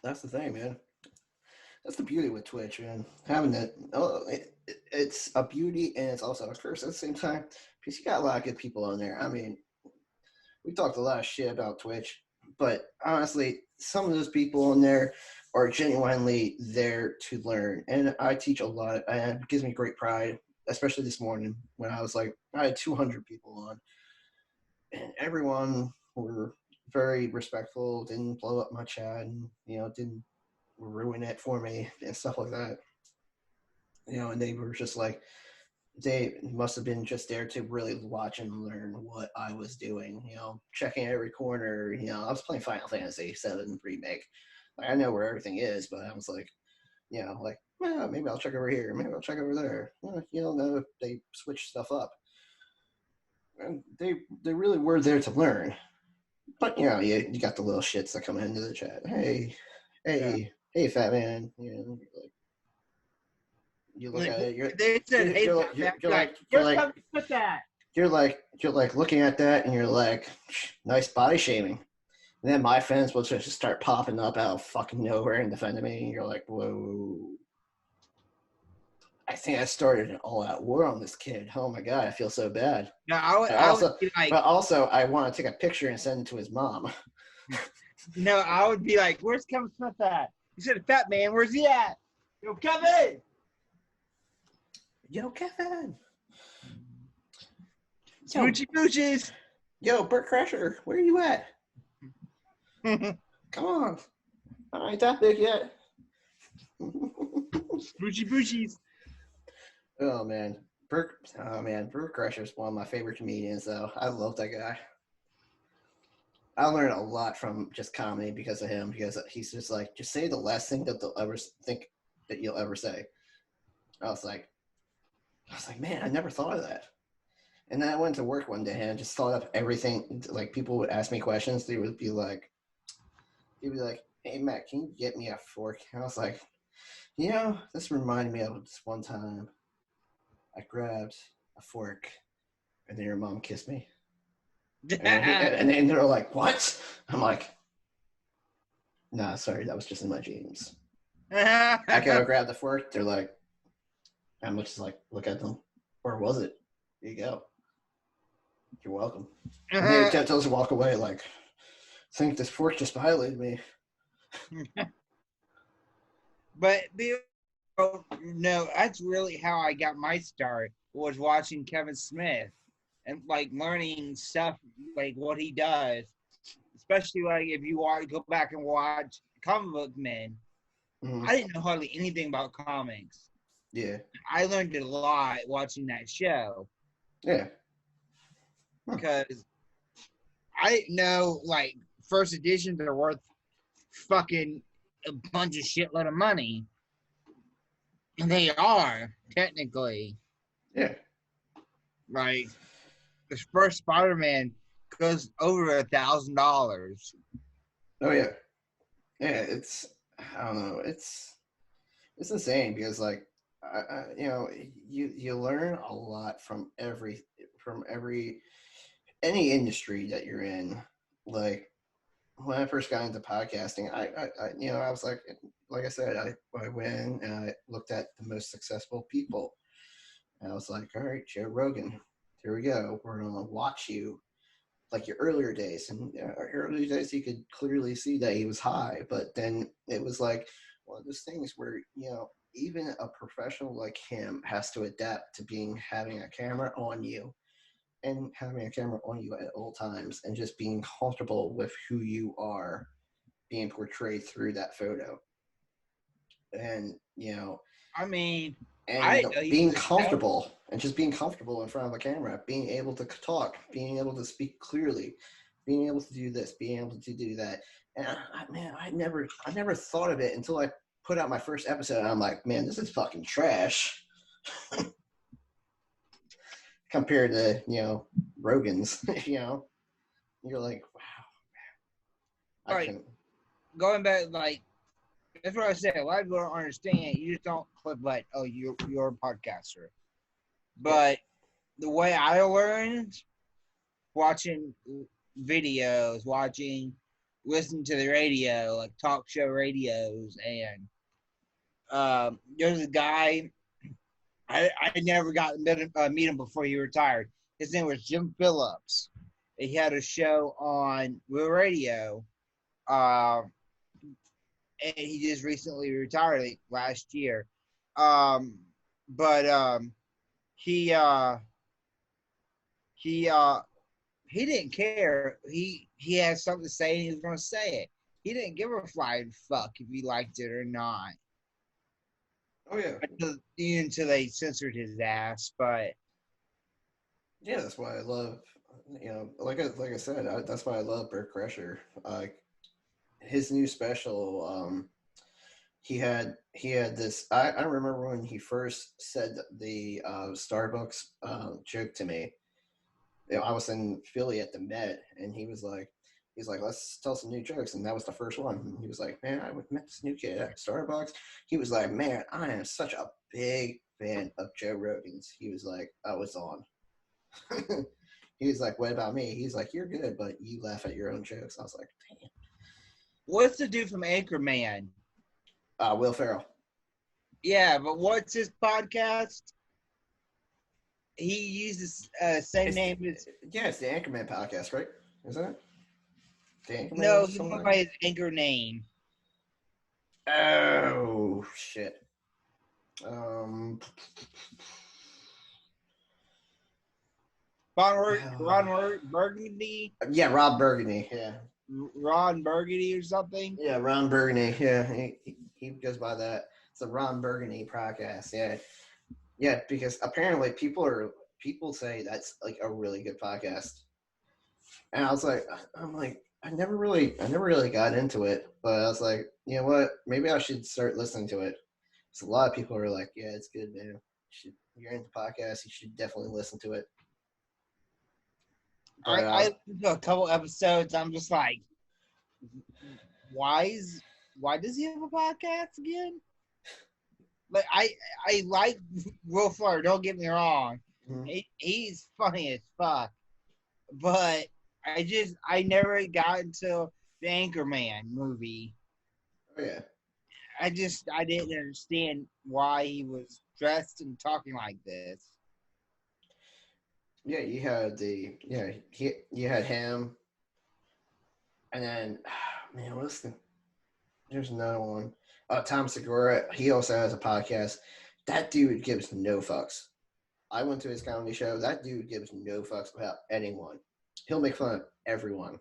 That's the thing, man. That's the beauty with Twitch, man. Having that, it's a beauty and it's also a curse at the same time because you got a lot of good people on there. I mean, we talked a lot of shit about Twitch, but honestly, some of those people on there are genuinely there to learn. And I teach a lot, and it gives me great pride, especially this morning when I had 200 people on, and everyone were very respectful, didn't blow up my chat, and, didn't ruin it for me and stuff like that. And they were just like, they must have been just there to really watch and learn what I was doing, checking every corner. I was playing Final Fantasy VII Remake. Like, I know where everything is, but I was like, well, maybe I'll check over here. Maybe I'll check over there. You don't know if they switch stuff up. And they really were there to learn. But, you got the little shits that come into the chat. Hey, fat man. You look at it. You're like looking at that, and you're like, nice body shaming. And then my fans will just start popping up out of fucking nowhere and defending me. And you're like, whoa. I think I started an all-out war on this kid. Oh my god, I feel so bad. No, but also, I want to take a picture and send it to his mom. No, I would be like, "Where's Kevin Smith at? He said, "Fat man, where's he at? Yo, Kevin! Yo, Kevin! Smoochie Moochies! Yo, Bert Crusher, where are you at? Come on, I ain't that big yet." Smoochie Moochies. Oh man, Bert Crusher is one of my favorite comedians, though. I love that guy. I learned a lot from just comedy because of him, because he's just like, just say the last thing that they'll ever think that you'll ever say. I was like, man, I never thought of that. And then I went to work one day and I just thought of everything. Like people would ask me questions. They would be like, "Hey Matt, can you get me a fork?" And I was like, this reminded me of this one time I grabbed a fork and then your mom kissed me. And then they're like, "What?" I'm like, "Nah, sorry, that was just in my dreams." I go grab the fork. They're like, I'm just like, look at them. Where was it? Here you go. You're welcome. And they just walk away like, I think this fork just violated me. But no, that's really how I got my start, was watching Kevin Smith and like learning stuff like what he does. Especially like if you go back and watch Comic Book Men. Mhm. I didn't know hardly anything about comics. Yeah. I learned a lot watching that show. Yeah. Because I didn't know like first editions are worth fucking a bunch of shitload of money. And they are, technically. Yeah. Like the first Spider-Man goes over $1,000. Oh yeah. Yeah, I don't know, it's insane because like you learn a lot from every any industry that you're in. Like when I first got into podcasting, I was like I said, I went and I looked at the most successful people, and I was like, all right, Joe Rogan, here we go. We're gonna watch you like your earlier days, and earlier days you could clearly see that he was high, but then it was like one of those things where even a professional like him has to adapt to having a camera on you and having a camera on you at all times and just being comfortable with who you are being portrayed through that photo. And I mean, I and didn't know he being was a talent. comfortable and just being comfortable in front of a camera, being able to talk, being able to speak clearly, being able to do this, being able to do that. And I never thought of it until I put out my first episode, and I'm like, man, this is fucking trash compared to Rogan's. You're like, wow, I Like couldn't. going back, like that's what I said. A lot of people don't understand. You just don't click like, oh, you're a podcaster. But the way I learned, watching videos, listening to the radio, like talk show radios, and there's a guy I never got to meet him before he retired. His name was Jim Phillips. He had a show on Real Radio, and he just recently retired like, last year. But he he he didn't care. He had something to say and he was going to say it. He didn't give a flying fuck if he liked it or not. Oh yeah, Until they censored his ass. But yeah, that's why I love. Like I said, that's why I love Bert Kreischer. His new special. He had this. I remember when he first said the Starbucks joke to me. I was in Philly at the Met, and he's like, let's tell some new jokes, and that was the first one. And he was like, man, I met this new kid at Starbucks. He was like, man, I am such a big fan of Joe Rogan's. He was like, I was on. He was like, what about me? He's like, you're good, but you laugh at your own jokes. I was like, damn. what's the dude from Anchorman? Will Ferrell. Yeah, but what's his podcast? He uses same name as. Yeah, it's the Anchorman podcast, right? Isn't it? The Anchorman. No, he went by his anchor name. Oh shit. Ron Burgundy. Yeah, Rob Burgundy. Yeah. Ron Burgundy or something. Yeah, Ron Burgundy. Yeah, he goes by that. It's the Ron Burgundy podcast. Yeah, yeah, because apparently people say that's like a really good podcast, and I'm like, I never really got into it, but I was like, you know what? Maybe I should start listening to it. So a lot of people are like, yeah, it's good, man. You're into podcasts, you should definitely listen to it. But I listened to a couple episodes. I'm just like, why does he have a podcast again? Like I like Will Ferrell. Don't get me wrong. Mhm. He's funny as fuck, but I never got into the Anchorman movie. oh yeah, I didn't understand why he was dressed and talking like this. yeah. You had him, and then man, what's the? There's another one. Tom Segura. He also has a podcast. That dude gives no fucks. I went to his comedy show. That dude gives no fucks about anyone. He'll make fun of everyone.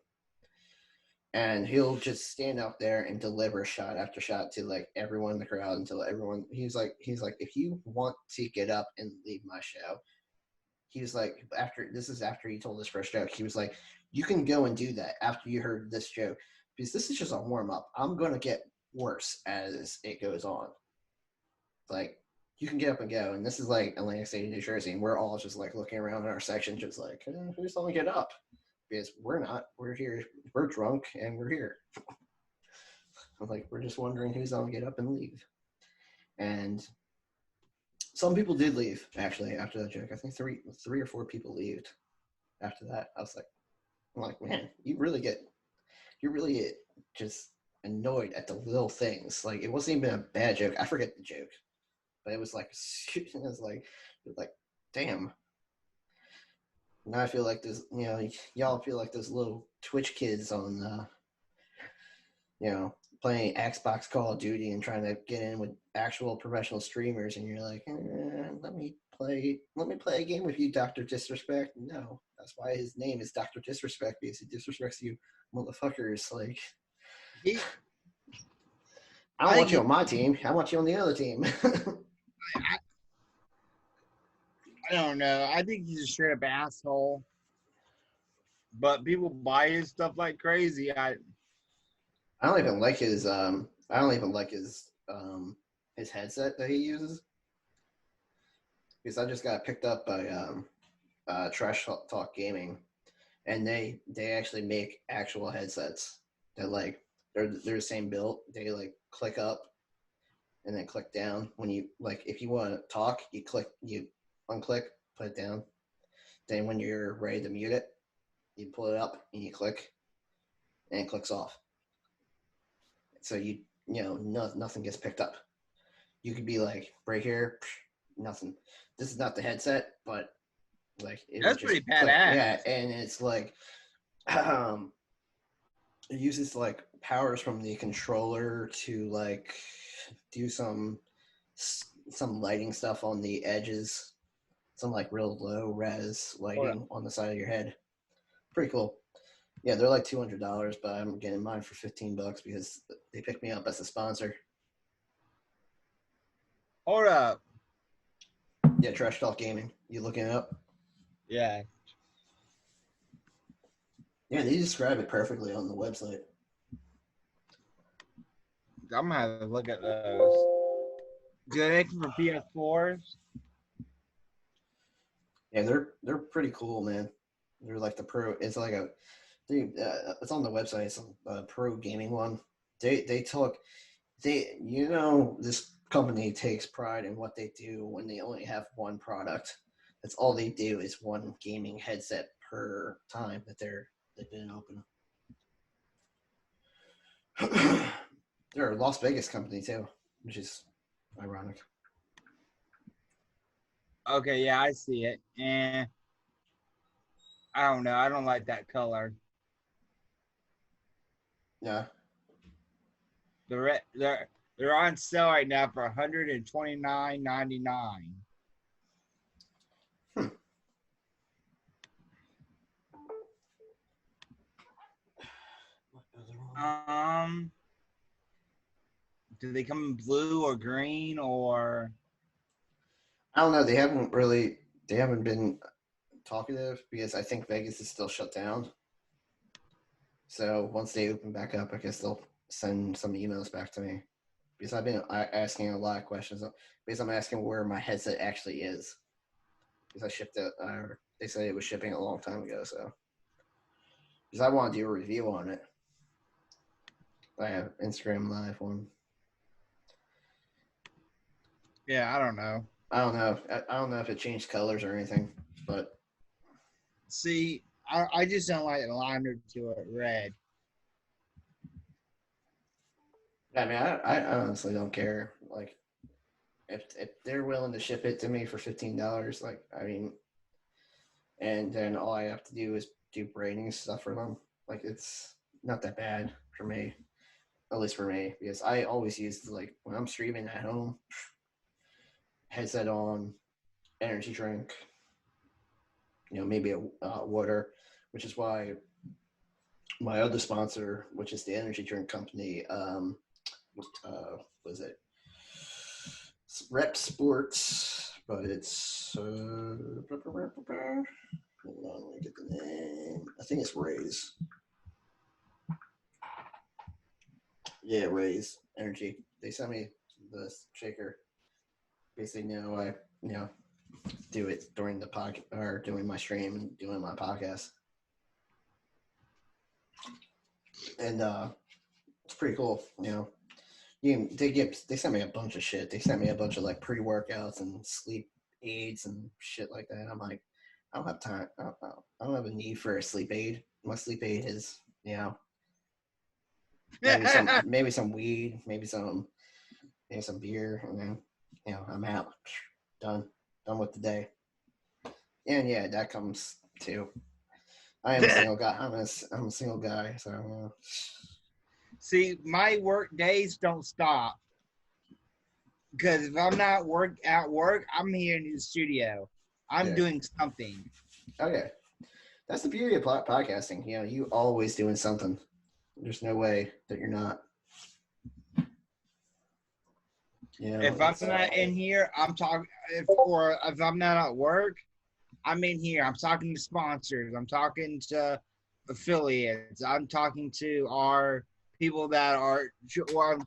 And he'll just stand up there and deliver shot after shot to like everyone in the crowd until everyone he's like if you want to get up and leave my show, he was like after he told his first joke, he was like, you can go and do that after you heard this joke because this is just a warm up. I'm gonna get worse as it goes on. Like you can get up and go, and this is like Atlantic City, New Jersey, and we're all just like looking around in our section, just like who's gonna get up? Because we're not. We're here. We're drunk and we're here. I'm like, we're just wondering who's gonna get up and leave. And some people did leave actually after that joke. I think three or four people left after that. I'm like, man, you really get just annoyed at the little things. Like it wasn't even a bad joke. I forget the joke, but it was like damn. Now I feel like this, y'all feel like those little Twitch kids on, playing Xbox Call of Duty and trying to get in with actual professional streamers, and you're like, let me play a game with you, Doctor Disrespect. No, that's why his name is Doctor Disrespect, because he disrespects you, motherfuckers. Like, He, I don't want you on my team. I want you on the other team. I don't know. I think he's a straight up asshole. But people buy his stuff like crazy. I don't even like his his headset that he uses, because I just got picked up by Trash Talk Gaming, and they actually make actual headsets that like they're the same build. They like click up and then click down when you like if you want to talk, you unclick, put it down. Then when you're ready to mute it, you pull it up and you click, and it clicks off. So nothing gets picked up. You could be like right here, nothing. This is not the headset, but like That's pretty badass. Yeah, and it's like it uses like powers from the controller to like do some lighting stuff on the edges, some like real low res lighting on the side of your head. Pretty cool. Yeah, they're like $200, but I'm getting mine for $15 because they picked me up as a sponsor. Hold up. Yeah, Trash Talk Gaming. You looking it up? Yeah. Yeah, they describe it perfectly on the website. I'm gonna have to look at those. Do they make them for PS4s? Yeah, they're pretty cool, man. They're like the pro. It's like it's on the website. It's a pro gaming one. This company takes pride in what they do when they only have one product. That's all they do is one gaming headset per time that they've been open. They're a Las Vegas company too, which is ironic. Okay, yeah, I see it. And I don't know. I don't like that color. Yeah. They're on sale right now for $129.99. Do they come in blue or green or? I don't know. They haven't been talkative because I think Vegas is still shut down. So once they open back up, I guess they'll send some emails back to me, because I've been asking a lot of questions, because I'm asking where my headset actually is, because I shipped it. They said it was shipping a long time ago. So because I want to do a review on it. I have Instagram Live one. Yeah, I don't know. I don't know. I don't know if it changed colors or anything, but See, I just don't like the liner to it red. I mean, I honestly don't care. Like, if they're willing to ship it to me for $15, like, I mean, and then all I have to do is do braiding stuff for them. Like, it's not that bad for me, at least for me, because I always use, like, when I'm streaming at home, headset on, energy drink, maybe a water, which is why my other sponsor, which is the energy drink company, was it Rep Sports, but it's hold on, let me get the name. I think it's Rays. Yeah, Rays Energy. They sent me the shaker. Basically, I do it during the podcast or doing my stream and doing my podcast, and it's pretty cool. They sent me a bunch of shit. They sent me a bunch of like pre-workouts and sleep aids and shit like that. I'm like, I don't have time. I don't have a need for a sleep aid. My sleep aid is, maybe some weed, maybe some beer, and then I'm out. Done with the day. And yeah, that comes too. I am a single guy. I'm a single guy, so. See, my work days don't stop. Because if I'm not at work, I'm here in the studio. I'm doing something. Okay. That's the beauty of podcasting. You always doing something. There's no way that you're not. If I'm not in here, I'm talking. If I'm not at work, I'm in here. I'm talking to sponsors. I'm talking to affiliates. I'm talking to our people that are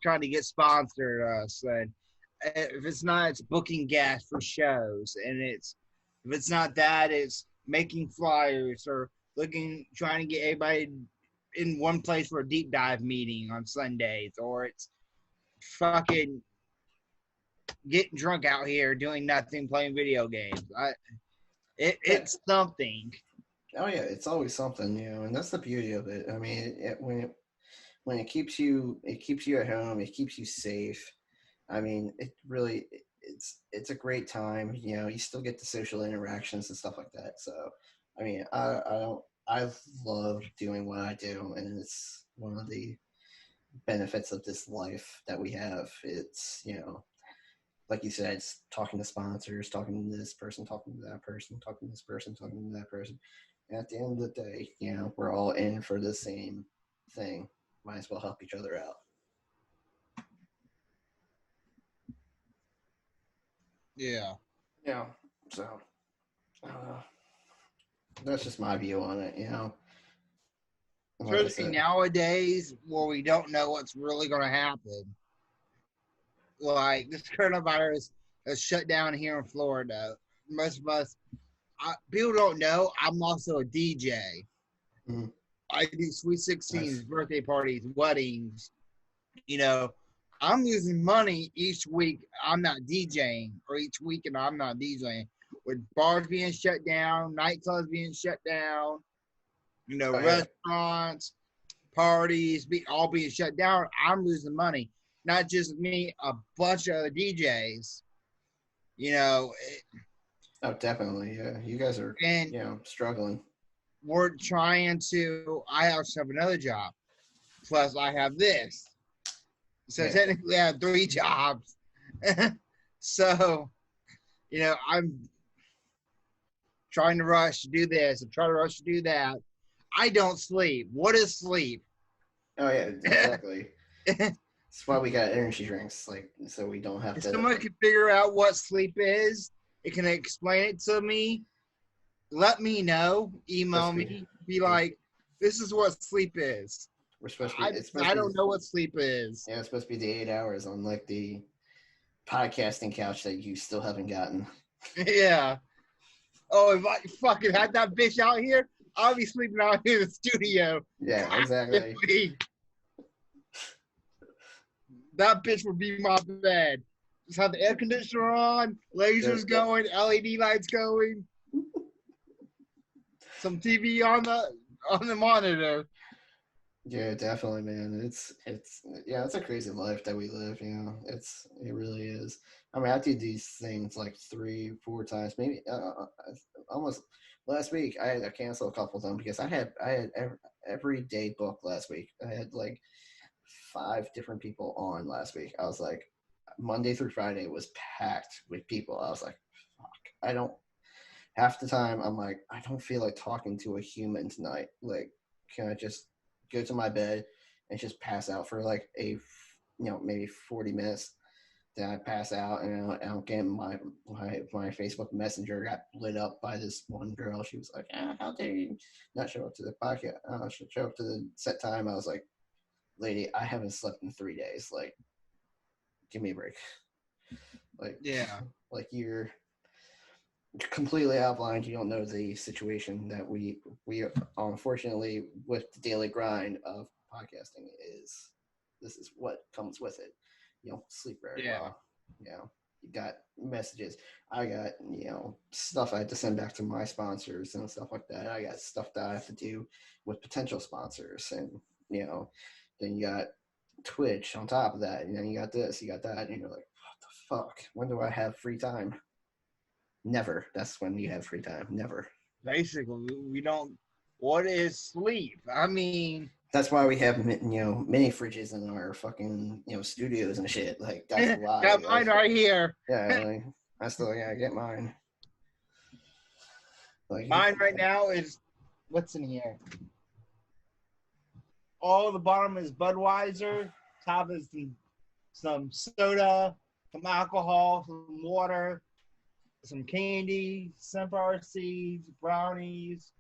trying to get sponsored us. And if it's not, it's booking guests for shows. And if it's not that, it's making flyers or trying to get everybody in one place for a deep dive meeting on Sundays, or it's fucking getting drunk out here doing nothing, playing video games. It's something. Oh yeah, it's always something, and that's the beauty of it. I mean, when it keeps you at home, it keeps you safe. I mean, it's a great time. You still get the social interactions and stuff like that. So, I mean, I love doing what I do, and it's one of the benefits of this life that we have. It's like you said, it's talking to sponsors, talking to this person, talking to that person, talking to this person, talking to that person. And at the end of the day, we're all in for the same thing. Might as well help each other out. Yeah. Yeah. So that's just my view on it. Like Especially nowadays, where we don't know what's really going to happen. Like this coronavirus has shut down here in Florida. Most of us, people don't know. I'm also a DJ. Mm-hmm. I do Sweet 16s, birthday parties, weddings. I'm losing money each week. I'm not DJing, or each weekend I'm not DJing. With bars being shut down, nightclubs being shut down, restaurants, parties all being shut down, I'm losing money. Not just me, a bunch of other DJs. Oh, definitely. Yeah, you guys are, struggling. We're trying to. I also have another job, plus I have this. So technically, I have 3 jobs. So, I'm trying to rush to do this and try to rush to do that. I don't sleep. What is sleep? Oh yeah, exactly. That's why we got energy drinks, so we don't have to. If someone can figure out what sleep is, it can explain it to me. Let me know. Email me. Be like, this is what sleep is. We're supposed to be. I don't know what sleep is. Yeah, it's supposed to be the 8 hours on the podcasting couch that you still haven't gotten. Yeah. Oh, if I fucking had that bitch out here, I'll be sleeping out here in the studio. Yeah, exactly. That bitch would be my bed. Just have the air conditioner on, lasers going, LED lights going, some TV on the monitor. Yeah, definitely, man. It's yeah, it's a crazy life that we live. It really is. I mean, I do these things like 3, 4 times, maybe almost. Last week, I had to cancel a couple of them because I had every day booked last week. I had like 5 different people on last week. I was like, Monday through Friday was packed with people. I was like, fuck, I don't. Half the time, I'm like, I don't feel like talking to a human tonight. Like, can I just go to my bed and just pass out for like maybe 40 minutes? Then I pass out and I don't get my Facebook Messenger got lit up by this one girl. She was like, how dare you not show up to the podcast? Show up to the set time. I was like, lady, I haven't slept in 3 days. Like, give me a break. Like, Yeah. like you're completely outlined. You don't know the situation that we unfortunately with the daily grind of podcasting is. This is what comes with it. You don't sleep very well. You got messages. I got stuff I had to send back to my sponsors and stuff like that. I got stuff that I have to do with potential sponsors, and then you got Twitch on top of that, and then you got this, you got that, and you're like, what the fuck? When do I have free time? Never. That's when you have free time. Never. Basically, we don't. What is sleep? I mean, that's why we have mini fridges in our fucking studios and shit. Like that's why. Got mine right here. Yeah, like, I still get mine. Like mine right now is what's in here. All the bottom is Budweiser. Top is some soda, some alcohol, some water, some candy, sunflower seeds, brownies,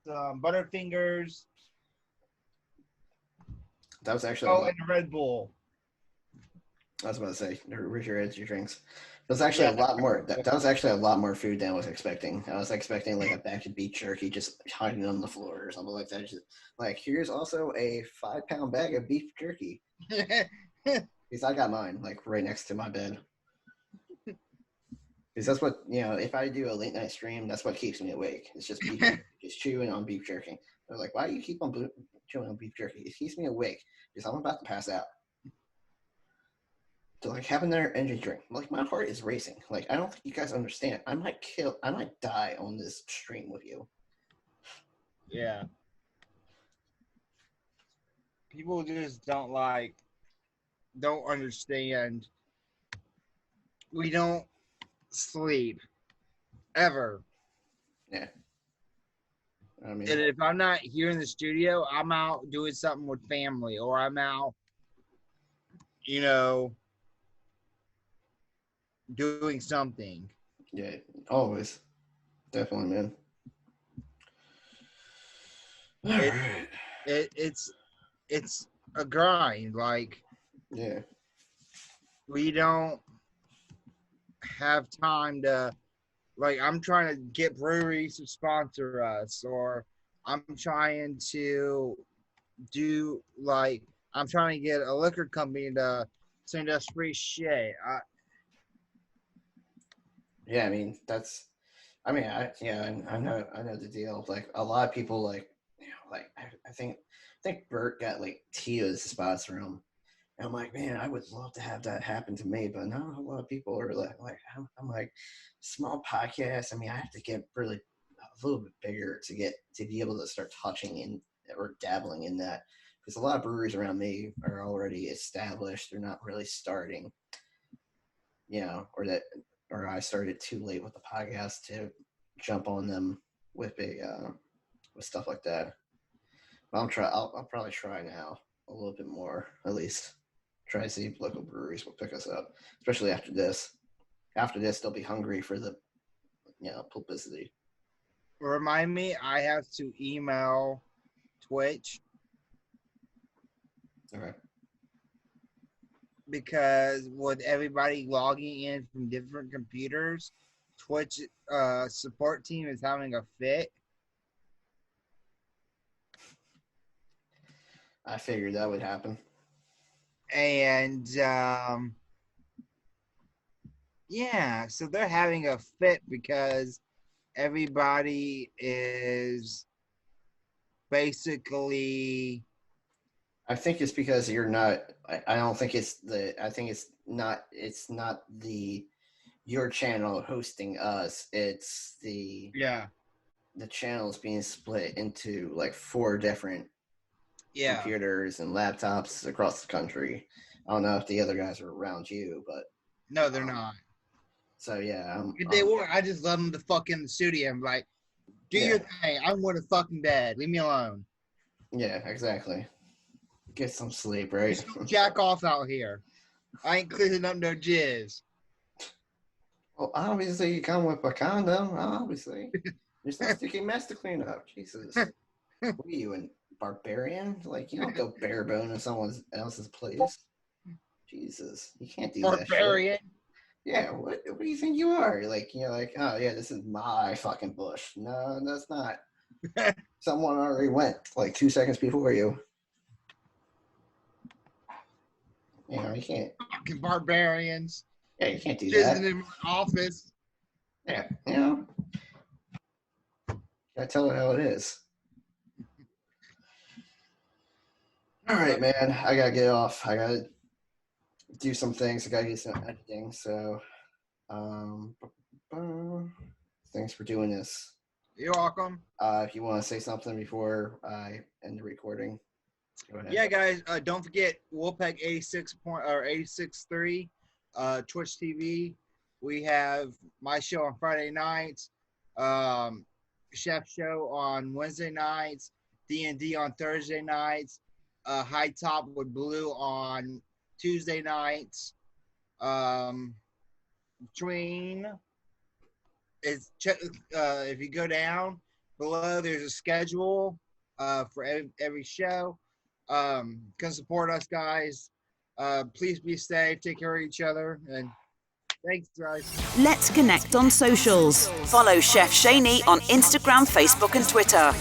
some Butterfingers. That was actually and a Red Bull. I was about to say, where's your energy drinks? That was actually a lot more. That was actually a lot more food than I was expecting. I was expecting like a batch of beef jerky just hiding on the floor or something like that. Just like here's also a 5-pound bag of beef jerky. Because I got mine like right next to my bed. Because that's what if I do a late night stream, that's what keeps me awake. It's just just chewing on beef jerky. They're like, why do you keep on chewing on beef jerky? It keeps me awake because I'm about to pass out. So like having their energy drink, like my heart is racing. Like I don't think you guys understand. I might die on this stream with you. Yeah. People just don't understand. We don't sleep ever. Yeah. I mean, and if I'm not here in the studio, I'm out doing something with family, or I'm out, doing something. Yeah, always. Definitely, man. It's a grind. Like, yeah, we don't have time to, like, I'm trying to get breweries to sponsor us, or I'm trying to do, like, I'm trying to get a liquor company to send us free shit. I mean, I know the deal. Like a lot of people, like, I think Bert got like Tia's spots for him. And I'm like, man, I would love to have that happen to me, but not a lot of people are like I'm like, small podcast. I mean, I have to get really a little bit bigger to be able to start touching in or dabbling in that, because a lot of breweries around me are already established. They're not really starting, or I started too late with the podcast to jump on them with with stuff like that. But I'll probably try now a little bit more, at least. Try to see if local breweries will pick us up, especially after this. After this, they'll be hungry for the publicity. Remind me, I have to email Twitch. Okay. Because with everybody logging in from different computers, Twitch support team is having a fit. I figured that would happen. And yeah, so they're having a fit because everybody is basically. I think it's because you're not. I don't think it's the. I think it's not. It's not the your channel hosting us. It's the channels being split into like 4 different computers and laptops across the country. I don't know if the other guys are around you, but no, they're not. So yeah, if they were, I just love them to fuck in the studio and be like, do your thing. I'm going to fucking bed. Leave me alone. Yeah, exactly. Get some sleep, right? Just don't jack off out here. I ain't cleaning up no jizz. Well, obviously you come with a condom. Obviously, there's no sticky mess to clean up. Jesus, what are you, a barbarian? Like you don't go bare bone in someone else's place. Jesus, you can't do that. Barbarian. Yeah, what do you think you are? You're like, oh yeah, this is my fucking bush. No, that's not. Someone already went like 2 seconds before you. You know, you can't. Fucking barbarians. Yeah, you can't do Just that. in my office. Yeah, you know. Gotta tell it how it is. All right, man. I gotta get off. I gotta do some things. I gotta do some editing. So, thanks for doing this. You're welcome. If you want to say something before I end the recording, go ahead. Yeah, guys, don't forget Wolfpack 86.3 Twitch TV. We have my show on Friday nights, Chef Show on Wednesday nights, D&D on Thursday nights, High Top with Blue on Tuesday nights. Between is if you go down below, there's a schedule for every show. Come support us, guys. Please be safe, take care of each other, and thanks, guys. Let's connect on socials. Follow Chef Schanne on Instagram, Facebook, and Twitter.